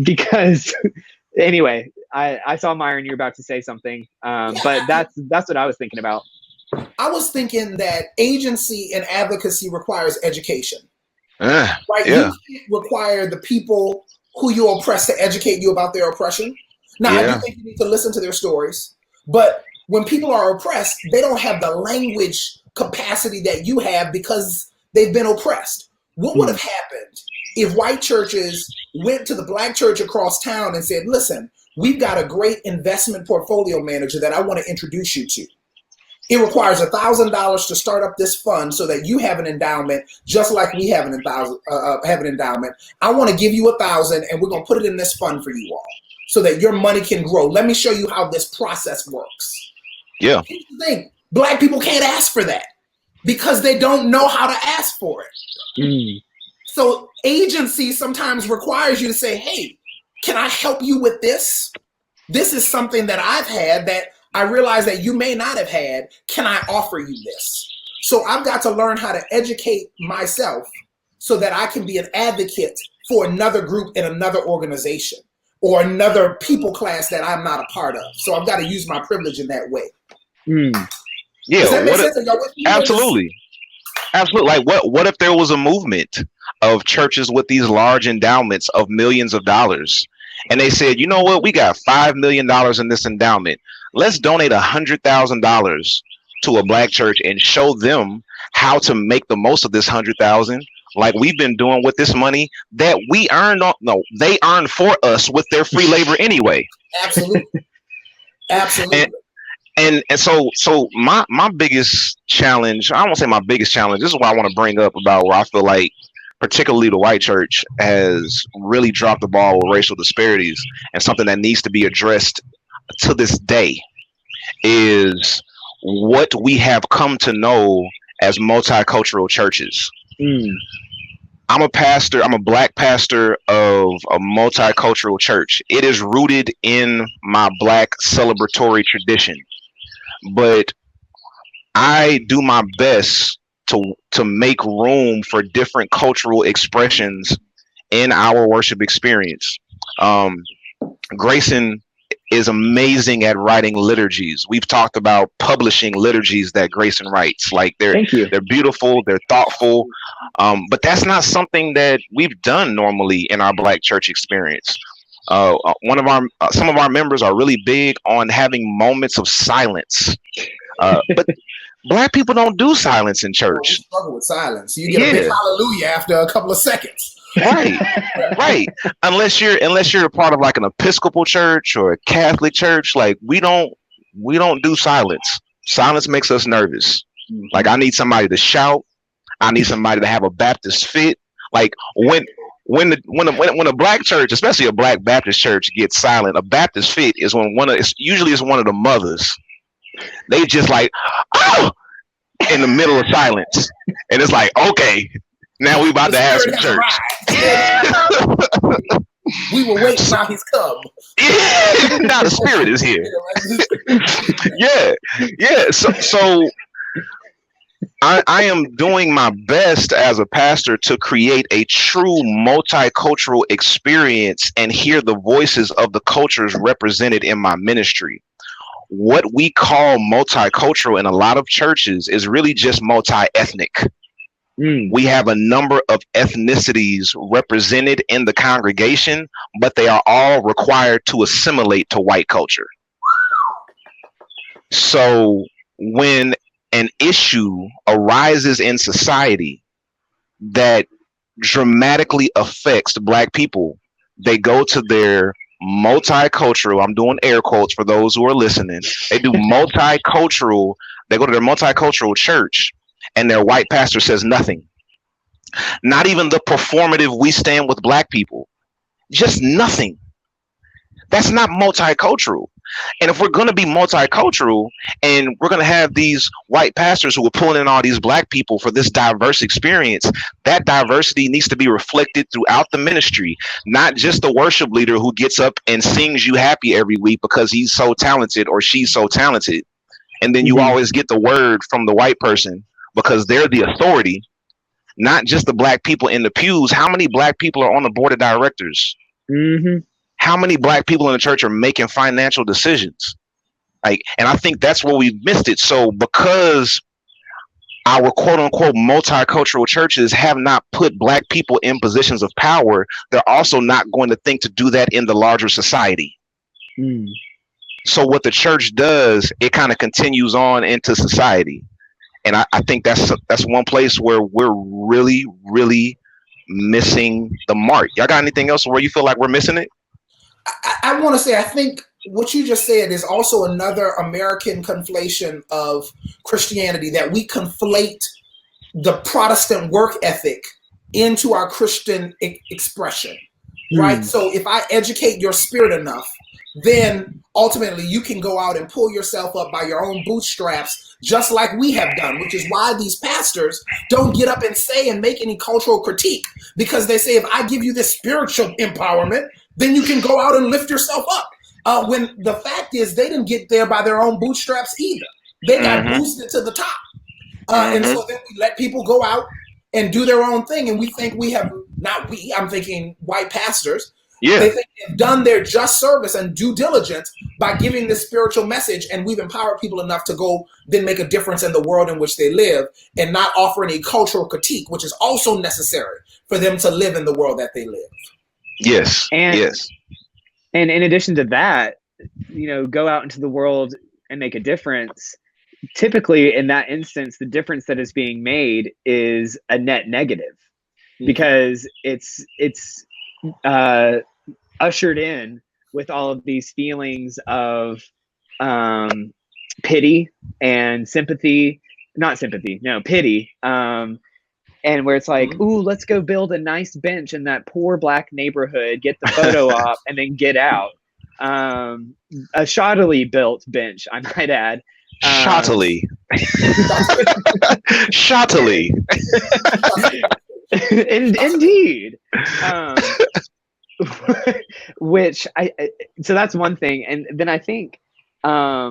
Because anyway, I saw Myron, you're about to say something, but that's what I was thinking about. I was thinking that agency and advocacy requires education. Right? Yeah. You can't require the people who you oppress to educate you about their oppression. Now, I do think you need to listen to their stories, but when people are oppressed, they don't have the language capacity that you have because they've been oppressed. What would have happened if white churches went to the Black church across town and said, listen, we've got a great investment portfolio manager that I want to introduce you to. It requires $1,000 to start up this fund so that you have an endowment, just like we have an endowment. I want to give you $1,000 and we're going to put it in this fund for you all so that your money can grow. Let me show you how this process works. Yeah. Here's the thing. Black people can't ask for that because they don't know how to ask for it. So agency sometimes requires you to say, hey, can I help you with this? This is something that I've had that I realize that you may not have had. Can I offer you this? So I've got to learn how to educate myself so that I can be an advocate for another group in another organization or another people class that I'm not a part of. So I've got to use my privilege in that way. Yeah, does that make sense? Absolutely. Absolutely. Like what if there was a movement of churches with these large endowments of millions of dollars and they said, you know what, we got $5 million in this endowment. Let's donate $100,000 to a Black church and show them how to make the most of this $100,000, like we've been doing with this money that we earned. They earned for us with their free labor anyway. Absolutely. Absolutely. And so my biggest challenge, I won't say my biggest challenge, this is what I want to bring up about where I feel like particularly the white church has really dropped the ball with racial disparities, and something that needs to be addressed to this day is what we have come to know as multicultural churches. I'm a pastor, I'm a Black pastor of a multicultural church. It is rooted in my Black celebratory tradition, but I do my best to make room for different cultural expressions in our worship experience. Grayson is amazing at writing liturgies. We've talked about publishing liturgies that Grayson writes. Like they're beautiful, they're thoughtful, but that's not something that we've done normally in our Black church experience. Some of our members are really big on having moments of silence, but Black people don't do silence in church. You struggle with silence. You get a big hallelujah after a couple of seconds. Right. Unless you're a part of like an Episcopal church or a Catholic church, like we don't do silence. Silence makes us nervous. Like I need somebody to shout. I need somebody to have a Baptist fit. Like when when a black church, especially a black Baptist church, gets silent, a Baptist fit is when usually it's one of the mothers. They just like, oh, in the middle of silence, and it's like, okay, now we about to have some church. We were waiting, now he's come. Now the Spirit is here. Yeah. So I am doing my best as a pastor to create a true multicultural experience and hear the voices of the cultures represented in my ministry. What we call multicultural in a lot of churches is really just multi-ethnic. We have a number of ethnicities represented in the congregation, but they are all required to assimilate to white culture. So when an issue arises in society that dramatically affects Black people, they go to their multicultural, I'm doing air quotes for those who are listening, they go to their multicultural church, and their white pastor says nothing. Not even the performative "we stand with Black people," just nothing. That's not multicultural. And if we're going to be multicultural and we're going to have these white pastors who are pulling in all these Black people for this diverse experience, that diversity needs to be reflected throughout the ministry, not just the worship leader who gets up and sings you happy every week because he's so talented or she's so talented. And then you always get the word from the white person because they're the authority, not just the Black people in the pews. How many Black people are on the board of directors? How many Black people in the church are making financial decisions? And I think that's where we've missed it. So because our quote unquote multicultural churches have not put Black people in positions of power, they're also not going to think to do that in the larger society. So what the church does, it kind of continues on into society. And I think that's one place where we're really, really missing the mark. Y'all got anything else where you feel like we're missing it? I want to say, I think what you just said is also another American conflation of Christianity, that we conflate the Protestant work ethic into our Christian expression, right? So if I educate your spirit enough, then ultimately you can go out and pull yourself up by your own bootstraps, just like we have done, which is why these pastors don't get up and say and make any cultural critique, because they say, if I give you this spiritual empowerment, then you can go out and lift yourself up. When the fact is, they didn't get there by their own bootstraps either. They got boosted to the top. And so then we let people go out and do their own thing. And we think we have, not we, I'm thinking white pastors. Yeah. They think they've done their just service and due diligence by giving this spiritual message. And we've empowered people enough to go then make a difference in the world in which they live and not offer any cultural critique, which is also necessary for them to live in the world that they live. Yes. And in addition to that, go out into the world and make a difference. Typically, in that instance, the difference that is being made is a net negative, because it's ushered in with all of these feelings of pity and sympathy, pity. And where it's like, ooh, let's go build a nice bench in that poor Black neighborhood, get the photo op, and then get out. A shoddily built bench, I might add. Shoddily. Indeed. Which so that's one thing. And then I think I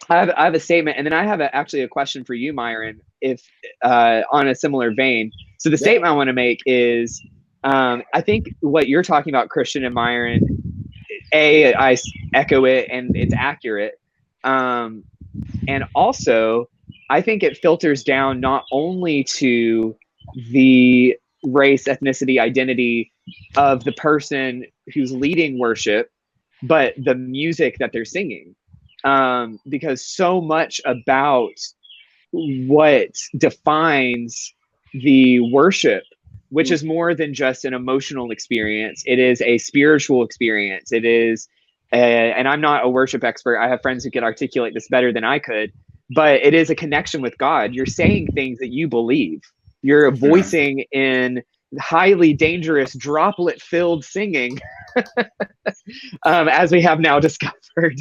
have a statement, and then I have actually a question for you, Myron, if on a similar vein. So the statement I want to make is, I think what you're talking about, Christian and Myron, I echo it, and it's accurate. And also, I think it filters down not only to the race, ethnicity, identity of the person who's leading worship, but the music that they're singing. Because so much about what defines the worship, which is more than just an emotional experience, it is a spiritual experience. It is, and I'm not a worship expert. I have friends who can articulate this better than I could, but it is a connection with God. You're saying things that you believe. You're voicing in highly dangerous droplet-filled singing, as we have now discovered,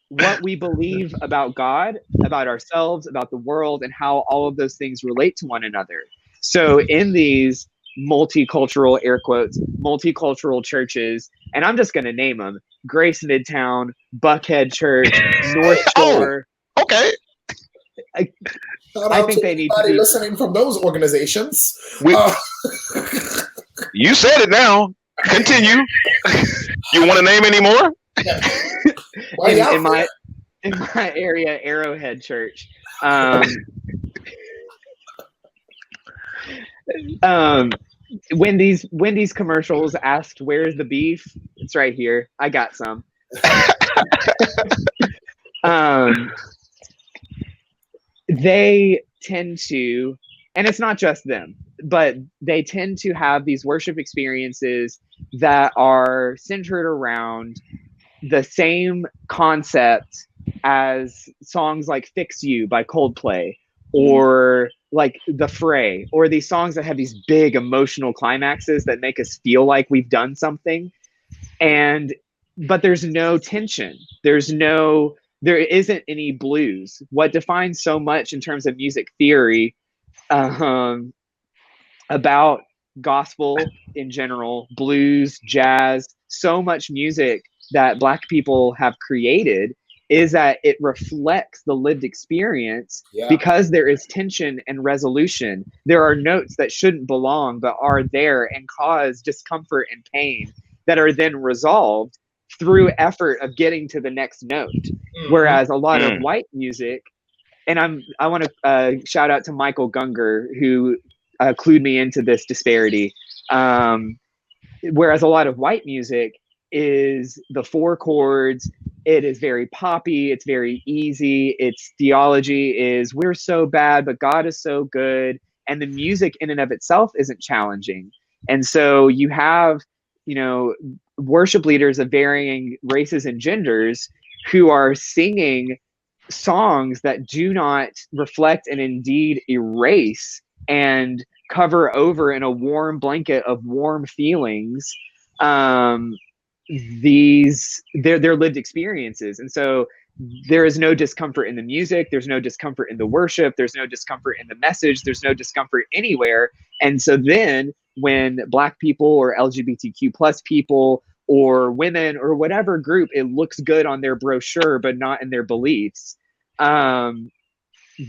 what we believe about God, about ourselves, about the world, and how all of those things relate to one another. So in these multicultural, air quotes, multicultural churches, and I'm just going to name them: Grace Midtown, Buckhead Church, North Shore. Oh, okay. I think they need to be listening from those organizations. You said it now. Continue. You want to name any more? in my area, Arrowhead Church. Wendy's commercials asked, "Where's the beef?" It's right here. I got some. They tend to, and it's not just them, but they tend to have these worship experiences that are centered around the same concept as songs like Fix You by Coldplay, or like The Fray, or these songs that have these big emotional climaxes that make us feel like we've done something. But there's no tension. There isn't any blues. What defines so much in terms of music theory about gospel in general, blues, jazz, so much music that Black people have created is that it reflects the lived experience, because there is tension and resolution. There are notes that shouldn't belong but are there and cause discomfort and pain that are then resolved through effort of getting to the next note. Whereas a lot of white music, and I want to shout out to Michael Gunger, who clued me into this disparity. Whereas a lot of white music is the 4 chords, it is very poppy, it's very easy, its theology is we're so bad, but God is so good, and the music in and of itself isn't challenging. And so you have, worship leaders of varying races and genders who are singing songs that do not reflect and indeed erase and cover over in a warm blanket of warm feelings their lived experiences. And so there is no discomfort in the music, there's no discomfort in the worship, there's no discomfort in the message, there's no discomfort anywhere. And so then when Black people or LGBTQ plus people or women or whatever group, it looks good on their brochure but not in their beliefs,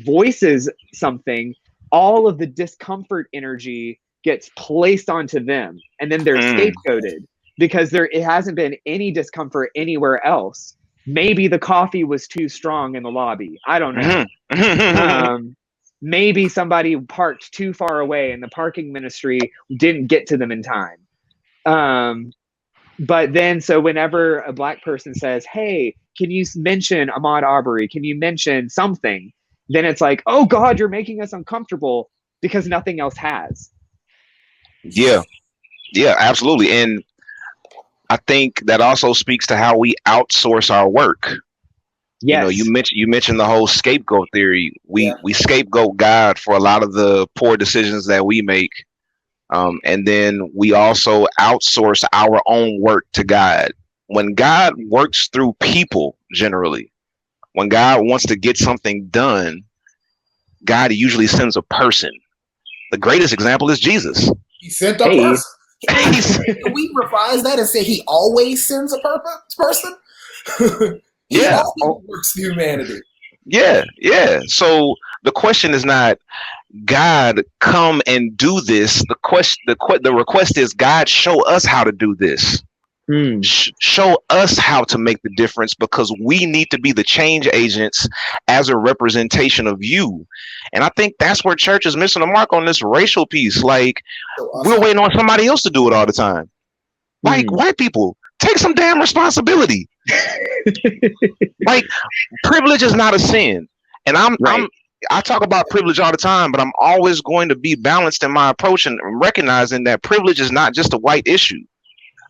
voices something, all of the discomfort energy gets placed onto them, and then they're scapegoated because it hasn't been any discomfort anywhere else. Maybe the coffee was too strong in the lobby. I don't know. Maybe somebody parked too far away and the parking ministry didn't get to them in time. But then, so whenever a Black person says, hey, can you mention Ahmaud Arbery? Can you mention something? Then it's like, oh God, you're making us uncomfortable because nothing else has. Yeah, absolutely. And I think that also speaks to how we outsource our work. Yes. You mentioned the whole scapegoat theory. We scapegoat God for a lot of the poor decisions that we make. And then we also outsource our own work to God. When God works through people, generally, when God wants to get something done, God usually sends a person. The greatest example is Jesus. He sent a person. Can we revise that and say he always sends a person? He always works through humanity. Yeah. So the question is not, God, come and do this. The request is, God, show us how to do this. Show us how to make the difference, because we need to be the change agents as a representation of you. And I think that's where church is missing the mark on this racial piece. Like, we're waiting on somebody else to do it all the time. Like, white people, take some damn responsibility. Like, privilege is not a sin. And I talk about privilege all the time, but I'm always going to be balanced in my approach and recognizing that privilege is not just a white issue.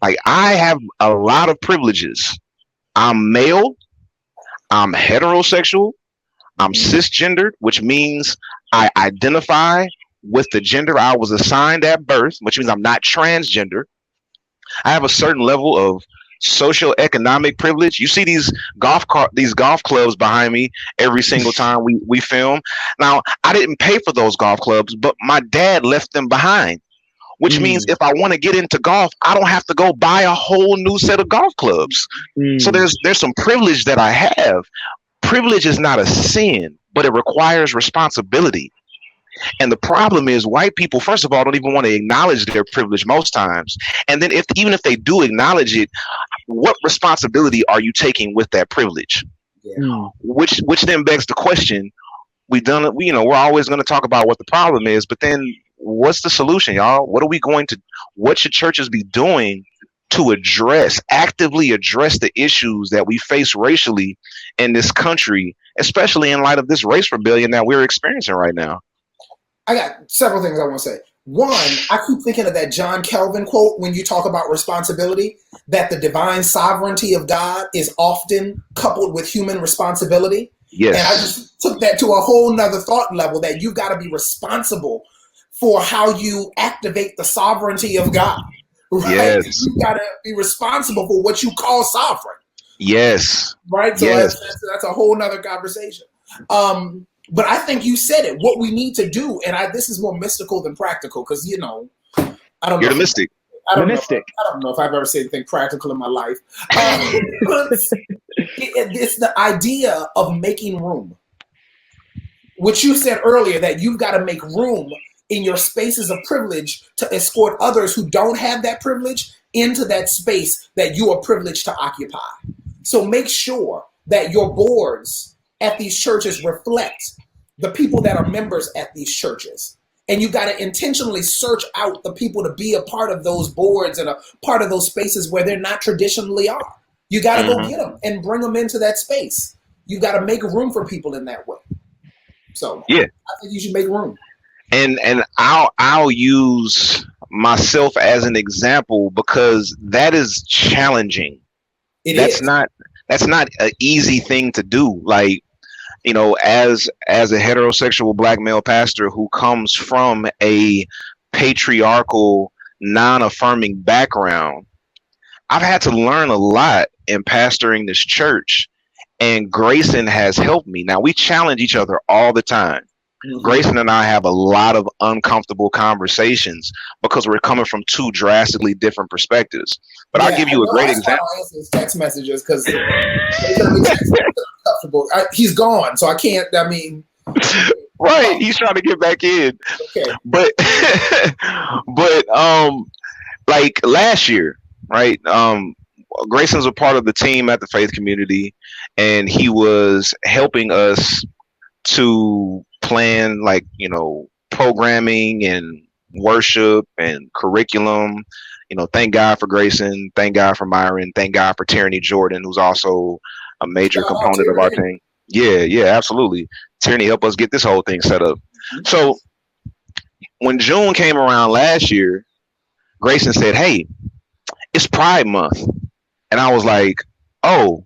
Like, I have a lot of privileges. I'm male, I'm heterosexual, I'm cisgendered, which means I identify with the gender I was assigned at birth, which means I'm not transgender. I have a certain level of socioeconomic privilege. You see these golf clubs behind me every single time we film. Now, I didn't pay for those golf clubs, but my dad left them behind, which means if I want to get into golf, I don't have to go buy a whole new set of golf clubs. So there's some privilege that I have. Privilege is not a sin, but it requires responsibility. And the problem is white people, first of all, don't even want to acknowledge their privilege most times. And then even if they do acknowledge it, what responsibility are you taking with that privilege? Yeah. Which then begs the question, we're always going to talk about what the problem is, but then what's the solution, y'all? What should churches be doing to actively address the issues that we face racially in this country, especially in light of this race rebellion that we're experiencing right now? I got several things I want to say. One, I keep thinking of that John Calvin quote when you talk about responsibility, that the divine sovereignty of God is often coupled with human responsibility. Yes. And I just took that to a whole nother thought level, that you've got to be responsible for how you activate the sovereignty of God. Right? Yes. You've got to be responsible for what you call sovereign. Yes. Right? So yes. That's a whole nother conversation. But I think you said it. What we need to do, and this is more mystical than practical, because I don't know. You're the mystic. I don't know if I've ever said anything practical in my life. It's the idea of making room, which you said earlier, that you've got to make room in your spaces of privilege to escort others who don't have that privilege into that space that you are privileged to occupy. So make sure that your boards at these churches reflect the people that are members at these churches. And you got to intentionally search out the people to be a part of those boards and a part of those spaces where they're not traditionally are. You got to go get them and bring them into that space. You got to make room for people in that way. So yeah, I think you should make room. And I'll use myself as an example, because that is challenging. That's not an easy thing to do. Like, as a heterosexual black male pastor who comes from a patriarchal, non-affirming background, I've had to learn a lot in pastoring this church, and Grayson has helped me. Now, we challenge each other all the time. Mm-hmm. Grayson and I have a lot of uncomfortable conversations because we're coming from two drastically different perspectives. But I'll give you a great example. I answer his text messages because he's gone, so I can't. Right? He's trying to get back in. Okay. But like last year, right? Grayson's a part of the team at the Faith Community, and he was helping us to plan, programming and worship and curriculum. Thank God for Grayson. Thank God for Myron. Thank God for Tierney Jordan, who's also a major component of our team. Yeah, absolutely. Tierney helped us get this whole thing set up. So when June came around last year, Grayson said, "Hey, it's Pride Month." And I was like, "Oh,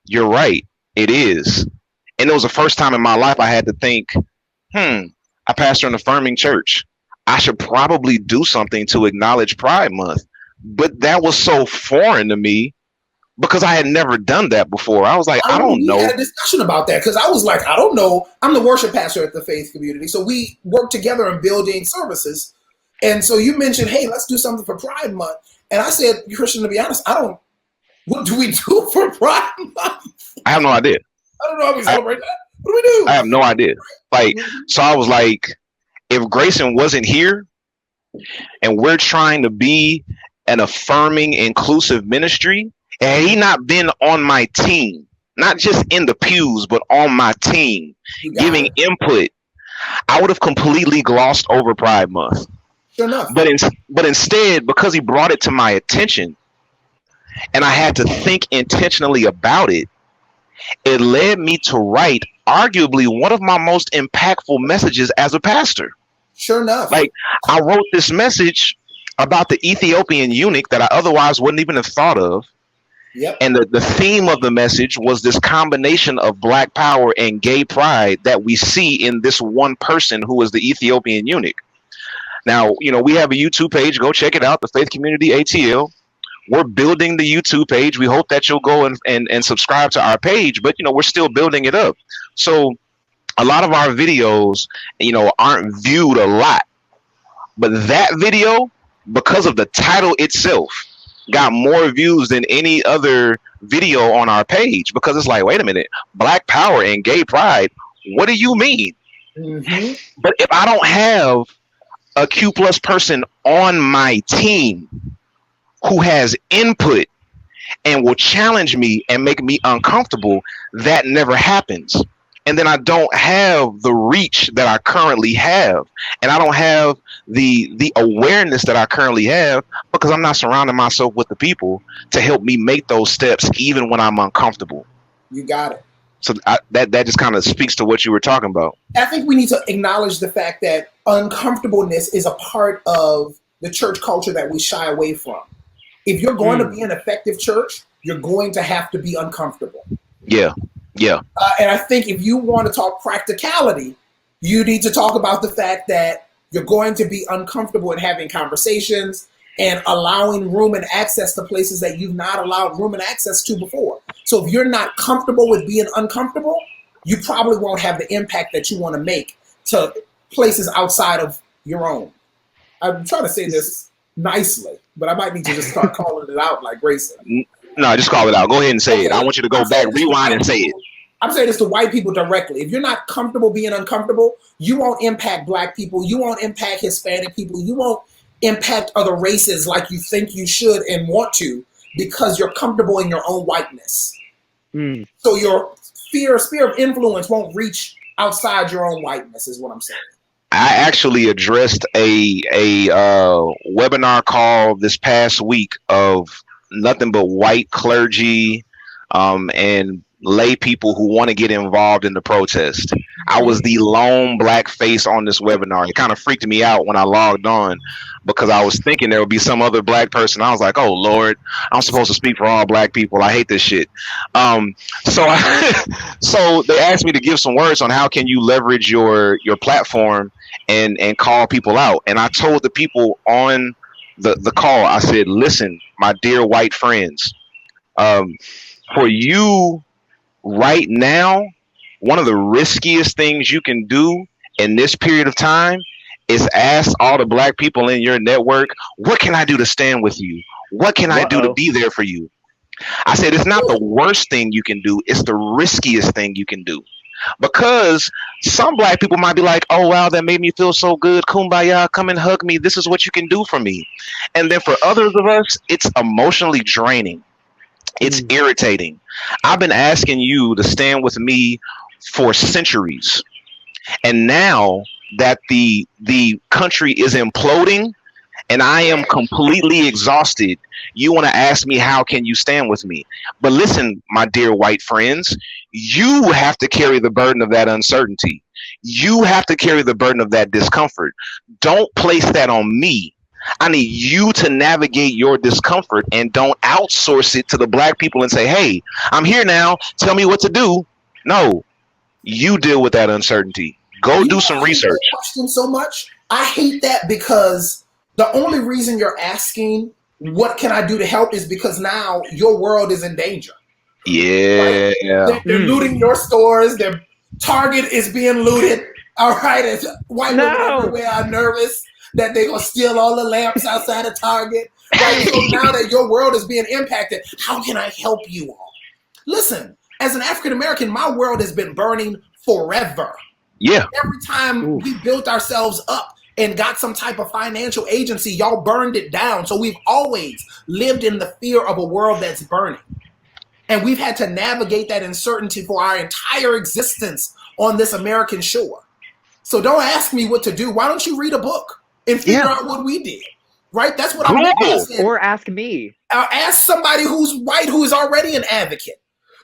you're right. It is." And it was the first time in my life I had to think, I pastor an affirming church. I should probably do something to acknowledge Pride Month. But that was so foreign to me because I had never done that before. I was like, I don't know. We had a discussion about that because I was like, I don't know. I'm the worship pastor at the Faith Community. So we work together in building services. And so you mentioned, hey, let's do something for Pride Month. And I said, Christian, to be honest, what do we do for Pride Month? I have no idea. I don't know how we celebrate that. What do we do? I have no idea. So I was like, if Grayson wasn't here and we're trying to be an affirming, inclusive ministry, and he not been on my team, not just in the pews, but on my team, giving input, I would have completely glossed over Pride Month. Sure enough. But instead, because he brought it to my attention and I had to think intentionally about it, it led me to write arguably one of my most impactful messages as a pastor. Sure enough. I wrote this message about the Ethiopian eunuch that I otherwise wouldn't even have thought of. Yep. And the theme of the message was this combination of Black power and gay pride that we see in this one person who is the Ethiopian eunuch. Now, we have a YouTube page. Go check it out, the Faith Community ATL. We're building the YouTube page. We hope that you'll go and subscribe to our page, but we're still building it up. So a lot of our videos, aren't viewed a lot, but that video, because of the title itself, got more views than any other video on our page, because it's like, wait a minute, Black Power and gay pride. What do you mean? Mm-hmm. But if I don't have a Q plus person on my team who has input and will challenge me and make me uncomfortable, that never happens. And then I don't have the reach that I currently have, and I don't have the awareness that I currently have, because I'm not surrounding myself with the people to help me make those steps even when I'm uncomfortable. You got it. So that just kind of speaks to what you were talking about. I think we need to acknowledge the fact that uncomfortableness is a part of the church culture that we shy away from. If you're going to be an effective church, you're going to have to be uncomfortable. Yeah. And I think if you want to talk practicality, you need to talk about the fact that you're going to be uncomfortable in having conversations and allowing room and access to places that you've not allowed room and access to before. So if you're not comfortable with being uncomfortable, you probably won't have the impact that you want to make to places outside of your own. I'm trying to say this nicely, but I might need to just start calling it out like Grayson. No, just call it out. Go ahead and say it. I want you to go back, rewind, and say it. I'm saying this to white people directly. If you're not comfortable being uncomfortable, you won't impact Black people. You won't impact Hispanic people. You won't impact other races like you think you should and want to, because you're comfortable in your own whiteness. So your sphere of influence won't reach outside your own whiteness, is what I'm saying. I actually addressed a webinar call this past week of nothing but white clergy and lay people who want to get involved in the protest. I was the lone Black face on this webinar. It kind of freaked me out when I logged on, because I was thinking there would be some other Black person. I was like, oh Lord, I'm supposed to speak for all Black people. I hate this shit. So they asked me to give some words on how can you leverage your platform and call people out. And I told the people on the call, I said, listen, my dear white friends, for you right now, one of the riskiest things you can do in this period of time is ask all the Black people in your network, what can I do to stand with you? What can I do to be there for you? I said, it's not the worst thing you can do. It's the riskiest thing you can do. Because some Black people might be like, oh, wow, that made me feel so good. Kumbaya, come and hug me. This is what you can do for me. And then for others of us, it's emotionally draining. It's irritating. I've been asking you to stand with me for centuries. And now that the country is imploding and I am completely exhausted, you want to ask me, how can you stand with me? But listen, my dear white friends, you have to carry the burden of that uncertainty. You have to carry the burden of that discomfort. Don't place that on me. I need you to navigate your discomfort, and don't outsource it to the Black people and say, hey, I'm here now. Tell me what to do. No, you deal with that uncertainty. Go do some research. Question so much. I hate that, because the only reason you're asking what can I do to help is because now your world is in danger. Yeah. Right? They're looting your stores. Their Target is being looted. All right. And white people everywhere are nervous that they're going to steal all the lamps outside of Target. Right? So now that your world is being impacted, how can I help you all? Listen, as an African American, my world has been burning forever. Yeah. Every time we built ourselves up and got some type of financial agency, y'all burned it down. So we've always lived in the fear of a world that's burning. And we've had to navigate that uncertainty for our entire existence on this American shore. So don't ask me what to do. Why don't you read a book and figure out what we did? Right? That's what I'm asking. Or ask me. Ask somebody who's white, who is already an advocate.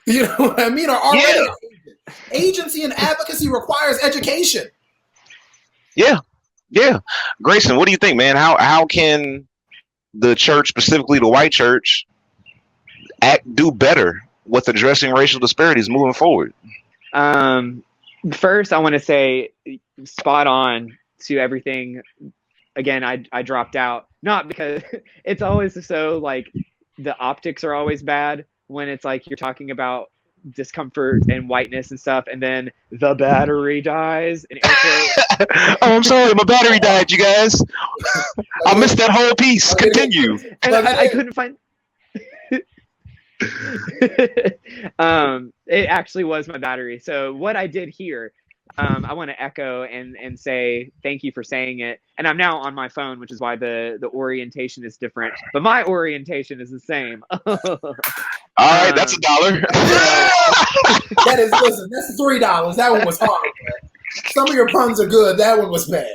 You know what I mean? Or already an agent. Agency and advocacy requires education. Yeah. Grayson, what do you think, man? How can the church, specifically the white church, do better with addressing racial disparities moving forward? First, I want to say spot on to everything again, I dropped out, not because it's always so like the optics are always bad when it's like you're talking about discomfort and whiteness and stuff, and then the battery dies in air quotes. Oh, I'm sorry, my battery died, you guys. I missed that whole piece. Continue. And I couldn't find. It actually was my battery. So what I did here, I want to echo and say thank you for saying it. And I'm now on my phone, which is why the orientation is different. But my orientation is the same. All right, that's $1. That is, listen, that's $3. That one was hard. Man. Some of your puns are good. That one was bad.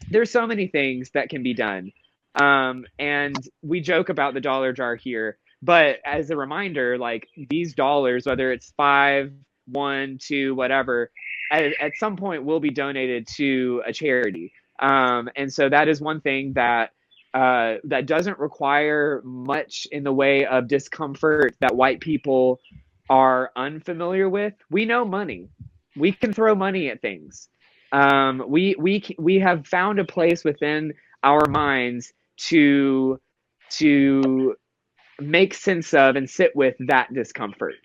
There's so many things that can be done. And we joke about the dollar jar here, but as a reminder, like these dollars, whether it's 5, 1, 2, whatever, at some point will be donated to a charity. And so that is one thing that doesn't require much in the way of discomfort that white people are unfamiliar with. We know money. We can throw money at things. We have found a place within our minds to make sense of and sit with that discomfort.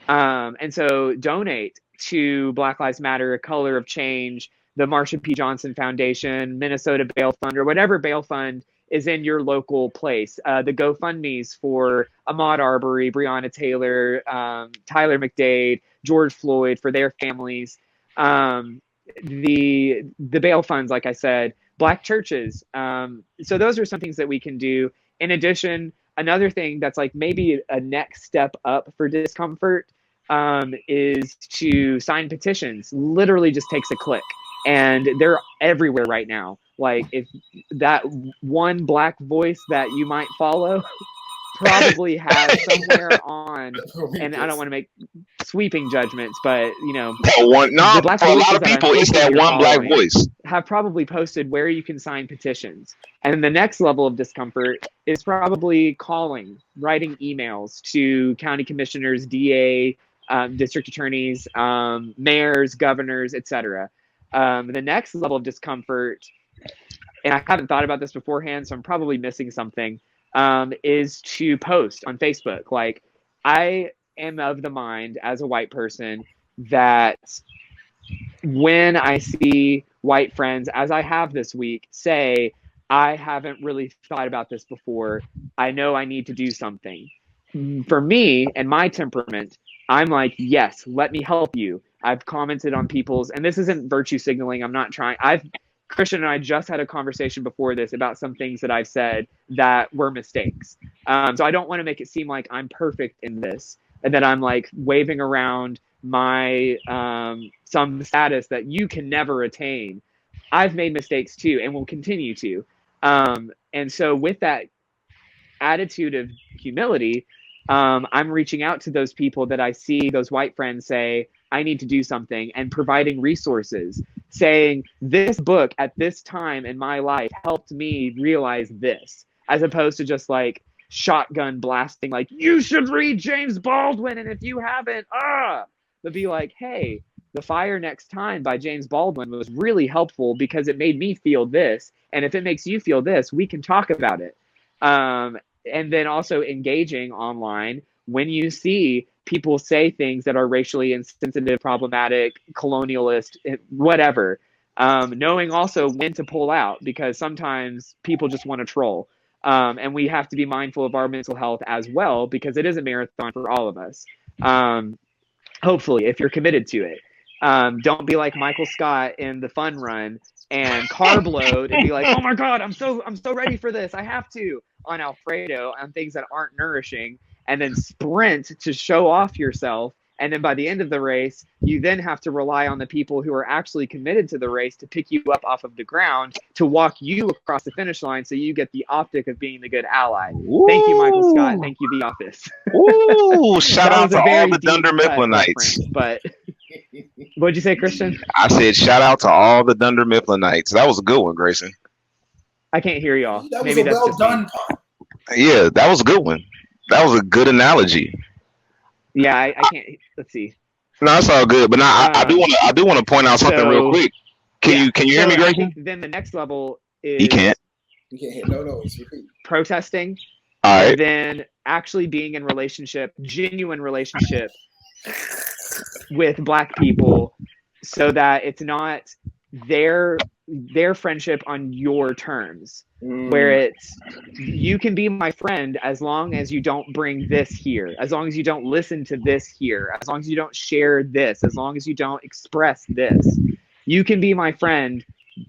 And so donate to Black Lives Matter, Color of Change, the Marsha P. Johnson Foundation, Minnesota Bail Fund, or whatever bail fund is in your local place. The GoFundMes for Ahmaud Arbery, Breonna Taylor, Tyler McDade, George Floyd, for their families. The bail funds, like I said, Black churches. So those are some things that we can do. In addition, another thing that's like maybe a next step up for discomfort is to sign petitions. Literally just takes a click. And they're everywhere right now. Like if that one Black voice that you might follow probably has somewhere on, and I don't want to make sweeping judgments, but you know, for a lot of people, it's that one Black voice. Have probably posted where you can sign petitions. And the next level of discomfort is probably writing emails to county commissioners, DA, district attorneys, mayors, governors, etc. The next level of discomfort, and I haven't thought about this beforehand, so I'm probably missing something, is to post on Facebook. Like, I am of the mind as a white person that when I see white friends, as I have this week, say, I haven't really thought about this before, I know I need to do something. For me and my temperament, I'm like, yes, let me help you. I've commented on people's, and this isn't virtue signaling. I'm not trying. Christian and I just had a conversation before this about some things that I've said that were mistakes. So I don't want to make it seem like I'm perfect in this and that I'm like waving around my some status that you can never attain. I've made mistakes too, and will continue to. And so with that attitude of humility, I'm reaching out to those people that I see, those white friends say, I need to do something, and providing resources, saying this book at this time in my life helped me realize this, as opposed to just like shotgun blasting, like, you should read James Baldwin, and if you haven't, but be like, hey, The Fire Next Time by James Baldwin was really helpful because it made me feel this, and if it makes you feel this, we can talk about it. And then also engaging online when you see people say things that are racially insensitive, problematic, colonialist, whatever. Knowing also when to pull out, because sometimes people just want to troll. And we have to be mindful of our mental health as well, because it is a marathon for all of us. Hopefully, if you're committed to it. Don't be like Michael Scott in the Fun Run and carb load and be like, oh my God, I'm so ready for this. I have to, on Alfredo, on things that aren't nourishing, and then sprint to show off yourself. And then by the end of the race, you then have to rely on the people who are actually committed to the race to pick you up off of the ground, to walk you across the finish line, so you get the optic of being the good ally. Ooh. Thank you, Michael Scott. Thank you, The Office. Ooh, shout out to all the Dunder Mifflinites. But what'd you say, Christian? I said shout out to all the Dunder Mifflinites. That was a good one, Grayson. I can't hear y'all. That was Maybe a that's well just done me. pun. Yeah, that was a good one. That was a good analogy. Yeah, I can't. Let's see. No, that's all good. But now I do want to point out something real quick. Can you hear me, Grayson? I think then the next level is you can't hear. No, it's repeat. Protesting. All right. And then actually being in genuine relationship with Black people, so that it's not their friendship on your terms, where it's, you can be my friend as long as you don't bring this here, as long as you don't listen to this here, as long as you don't share this, as long as you don't express this. You can be my friend.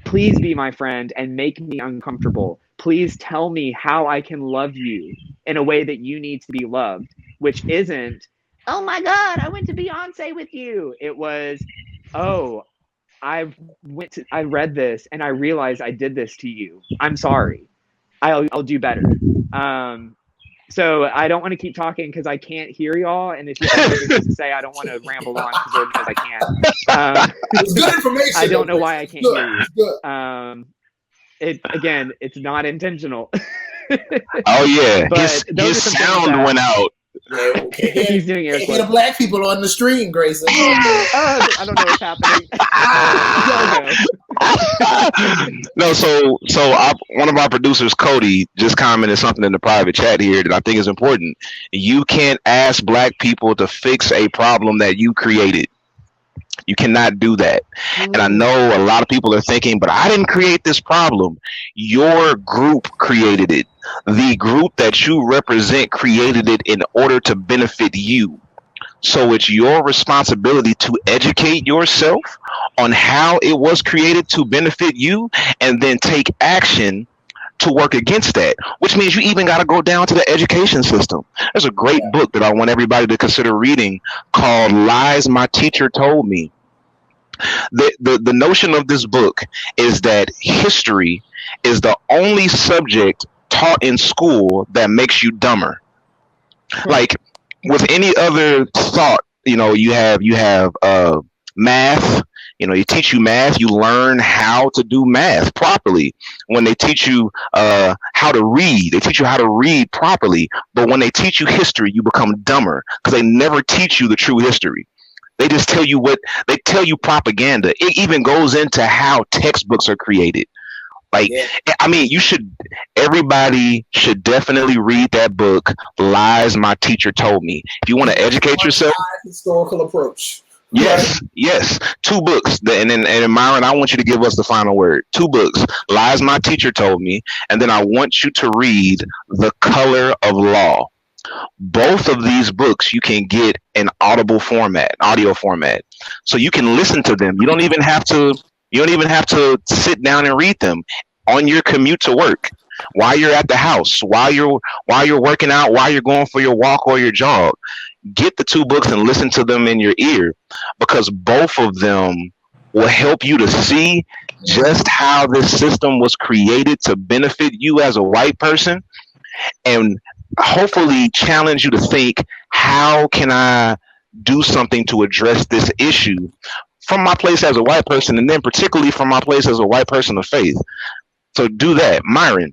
Please be my friend and make me uncomfortable. Please tell me how I can love you in a way that you need to be loved, which isn't, oh my God, I went to Beyonce with you. It was, oh, I read this and I realized I did this to you. I'm sorry. I'll do better. So I don't want to keep talking because I can't hear y'all. And if you have other things to say, I don't want to ramble on because I can't. It's good information. I don't know why I can't hear you. It's not intentional. Oh yeah, but his sound went out. Yeah, he's doing air quotes. The Black people on the stream, Grayson. I don't know what's happening. No, so one of our producers, Cody, just commented something in the private chat here that I think is important. You can't ask Black people to fix a problem that you created. You cannot do that. And I know a lot of people are thinking, but I didn't create this problem. Your group created it. The group that you represent created it in order to benefit you. So it's your responsibility to educate yourself on how it was created to benefit you, and then take action to work against that, which means you even got to go down to the education system. There's a great book that I want everybody to consider reading called Lies My Teacher Told Me. The notion of this book is that history is the only subject taught in school that makes you dumber. Like with any other thought, you have math. You teach you math, you learn how to do math properly. When they teach you how to read, they teach you how to read properly. But when they teach you history, you become dumber because they never teach you the true history. They just tell you propaganda. It even goes into how textbooks are created. Everybody should definitely read that book, Lies My Teacher Told Me. If you want to educate yourself. Historical approach. Yes. 2 books. And then Myron, I want you to give us the final word. 2 books. Lies My Teacher Told Me. And then I want you to read The Color of Law. Both of these books you can get in audio format. So you can listen to them. You don't even have to sit down and read them on your commute to work, while you're at the house, while you're working out, while you're going for your walk or your jog. Get the 2 books and listen to them in your ear, because both of them will help you to see just how this system was created to benefit you as a white person, and hopefully challenge you to think, how can I do something to address this issue from my place as a white person, and then particularly from my place as a white person of faith. So do that. Myron,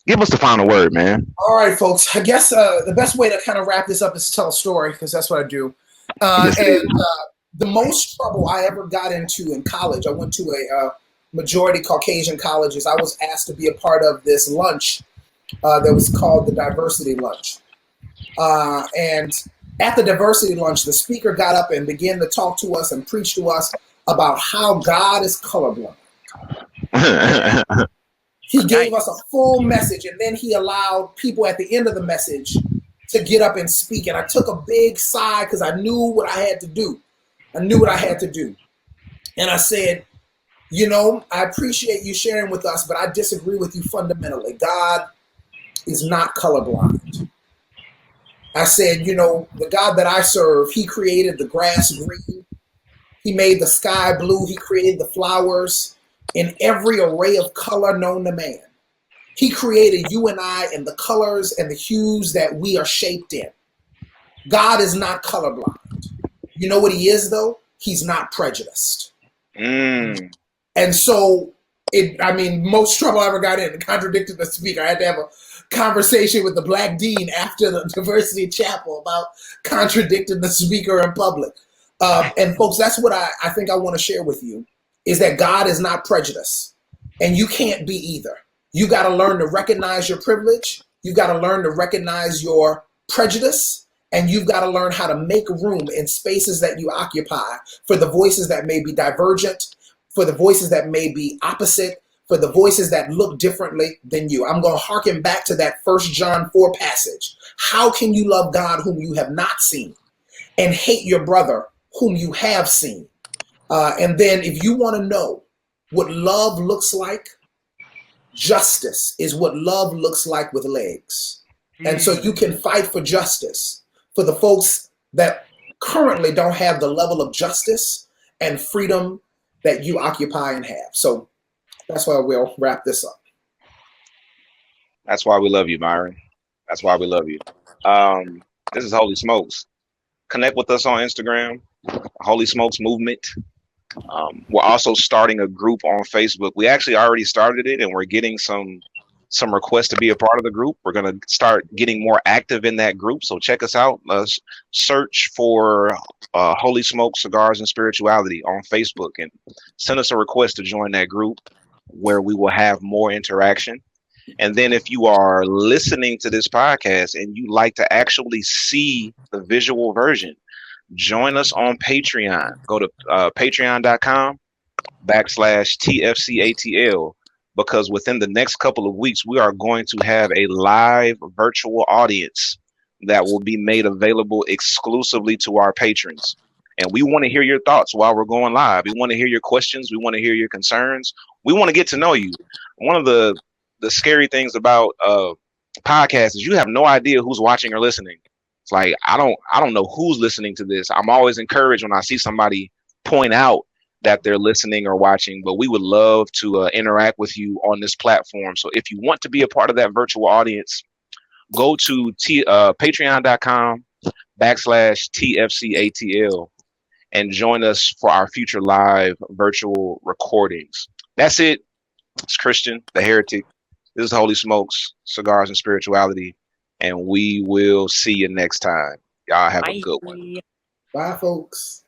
give us the final word, man. All right, folks. I guess the best way to kind of wrap this up is to tell a story, because that's what I do. The most trouble I ever got into in college, I went to a majority Caucasian colleges. I was asked to be a part of this lunch that was called the diversity lunch. And at the diversity lunch, the speaker got up and began to talk to us and preach to us about how God is colorblind. He gave us a full message, and then he allowed people at the end of the message to get up and speak. And I took a big sigh because I knew what I had to do. And I said, I appreciate you sharing with us, but I disagree with you fundamentally. God is not colorblind. I said, the God that I serve, he created the grass green. He made the sky blue. He created the flowers in every array of color known to man. He created you and I in the colors and the hues that we are shaped in. God is not colorblind. You know what he is, though? He's not prejudiced. And so, most trouble I ever got in, contradicted the speaker. I had to have a conversation with the black dean after the diversity chapel about contradicting the speaker in public. And folks, that's what I think I want to share with you, is that God is not prejudiced, and you can't be either. You got to learn to recognize your privilege. You got to learn to recognize your prejudice, and you've got to learn how to make room in spaces that you occupy for the voices that may be divergent, for the voices that may be opposite, for the voices that look differently than you. I'm going to hearken back to that 1 John 4 passage. How can you love God whom you have not seen and hate your brother whom you have seen? And then if you want to know what love looks like, justice is what love looks like with legs. And so you can fight for justice for the folks that currently don't have the level of justice and freedom that you occupy and have. So that's why we'll wrap this up. That's why we love you, Myron. That's why we love you. This is Holy Smokes. Connect with us on Instagram, Holy Smokes Movement. We're also starting a group on Facebook. We actually already started it, and we're getting some requests to be a part of the group. We're going to start getting more active in that group. So check us out. Search for Holy Smokes, Cigars, and Spirituality on Facebook, and send us a request to join that group, where we will have more interaction. And then if you are listening to this podcast and you like to actually see the visual version, join us on Patreon. Go to patreon.com/TFCATL, because within the next couple of weeks, we are going to have a live virtual audience that will be made available exclusively to our patrons. And we want to hear your thoughts while we're going live. We want to hear your questions. We want to hear your concerns. We want to get to know you. One of the scary things about podcasts is you have no idea who's watching or listening. It's like, I don't know who's listening to this. I'm always encouraged when I see somebody point out that they're listening or watching, but we would love to interact with you on this platform. So if you want to be a part of that virtual audience, go to patreon.com/TFCATL and join us for our future live virtual recordings. That's it. It's Christian, the Heretic. This is Holy Smokes, Cigars, and Spirituality. And we will see you next time. Y'all have a good one. Bye, folks.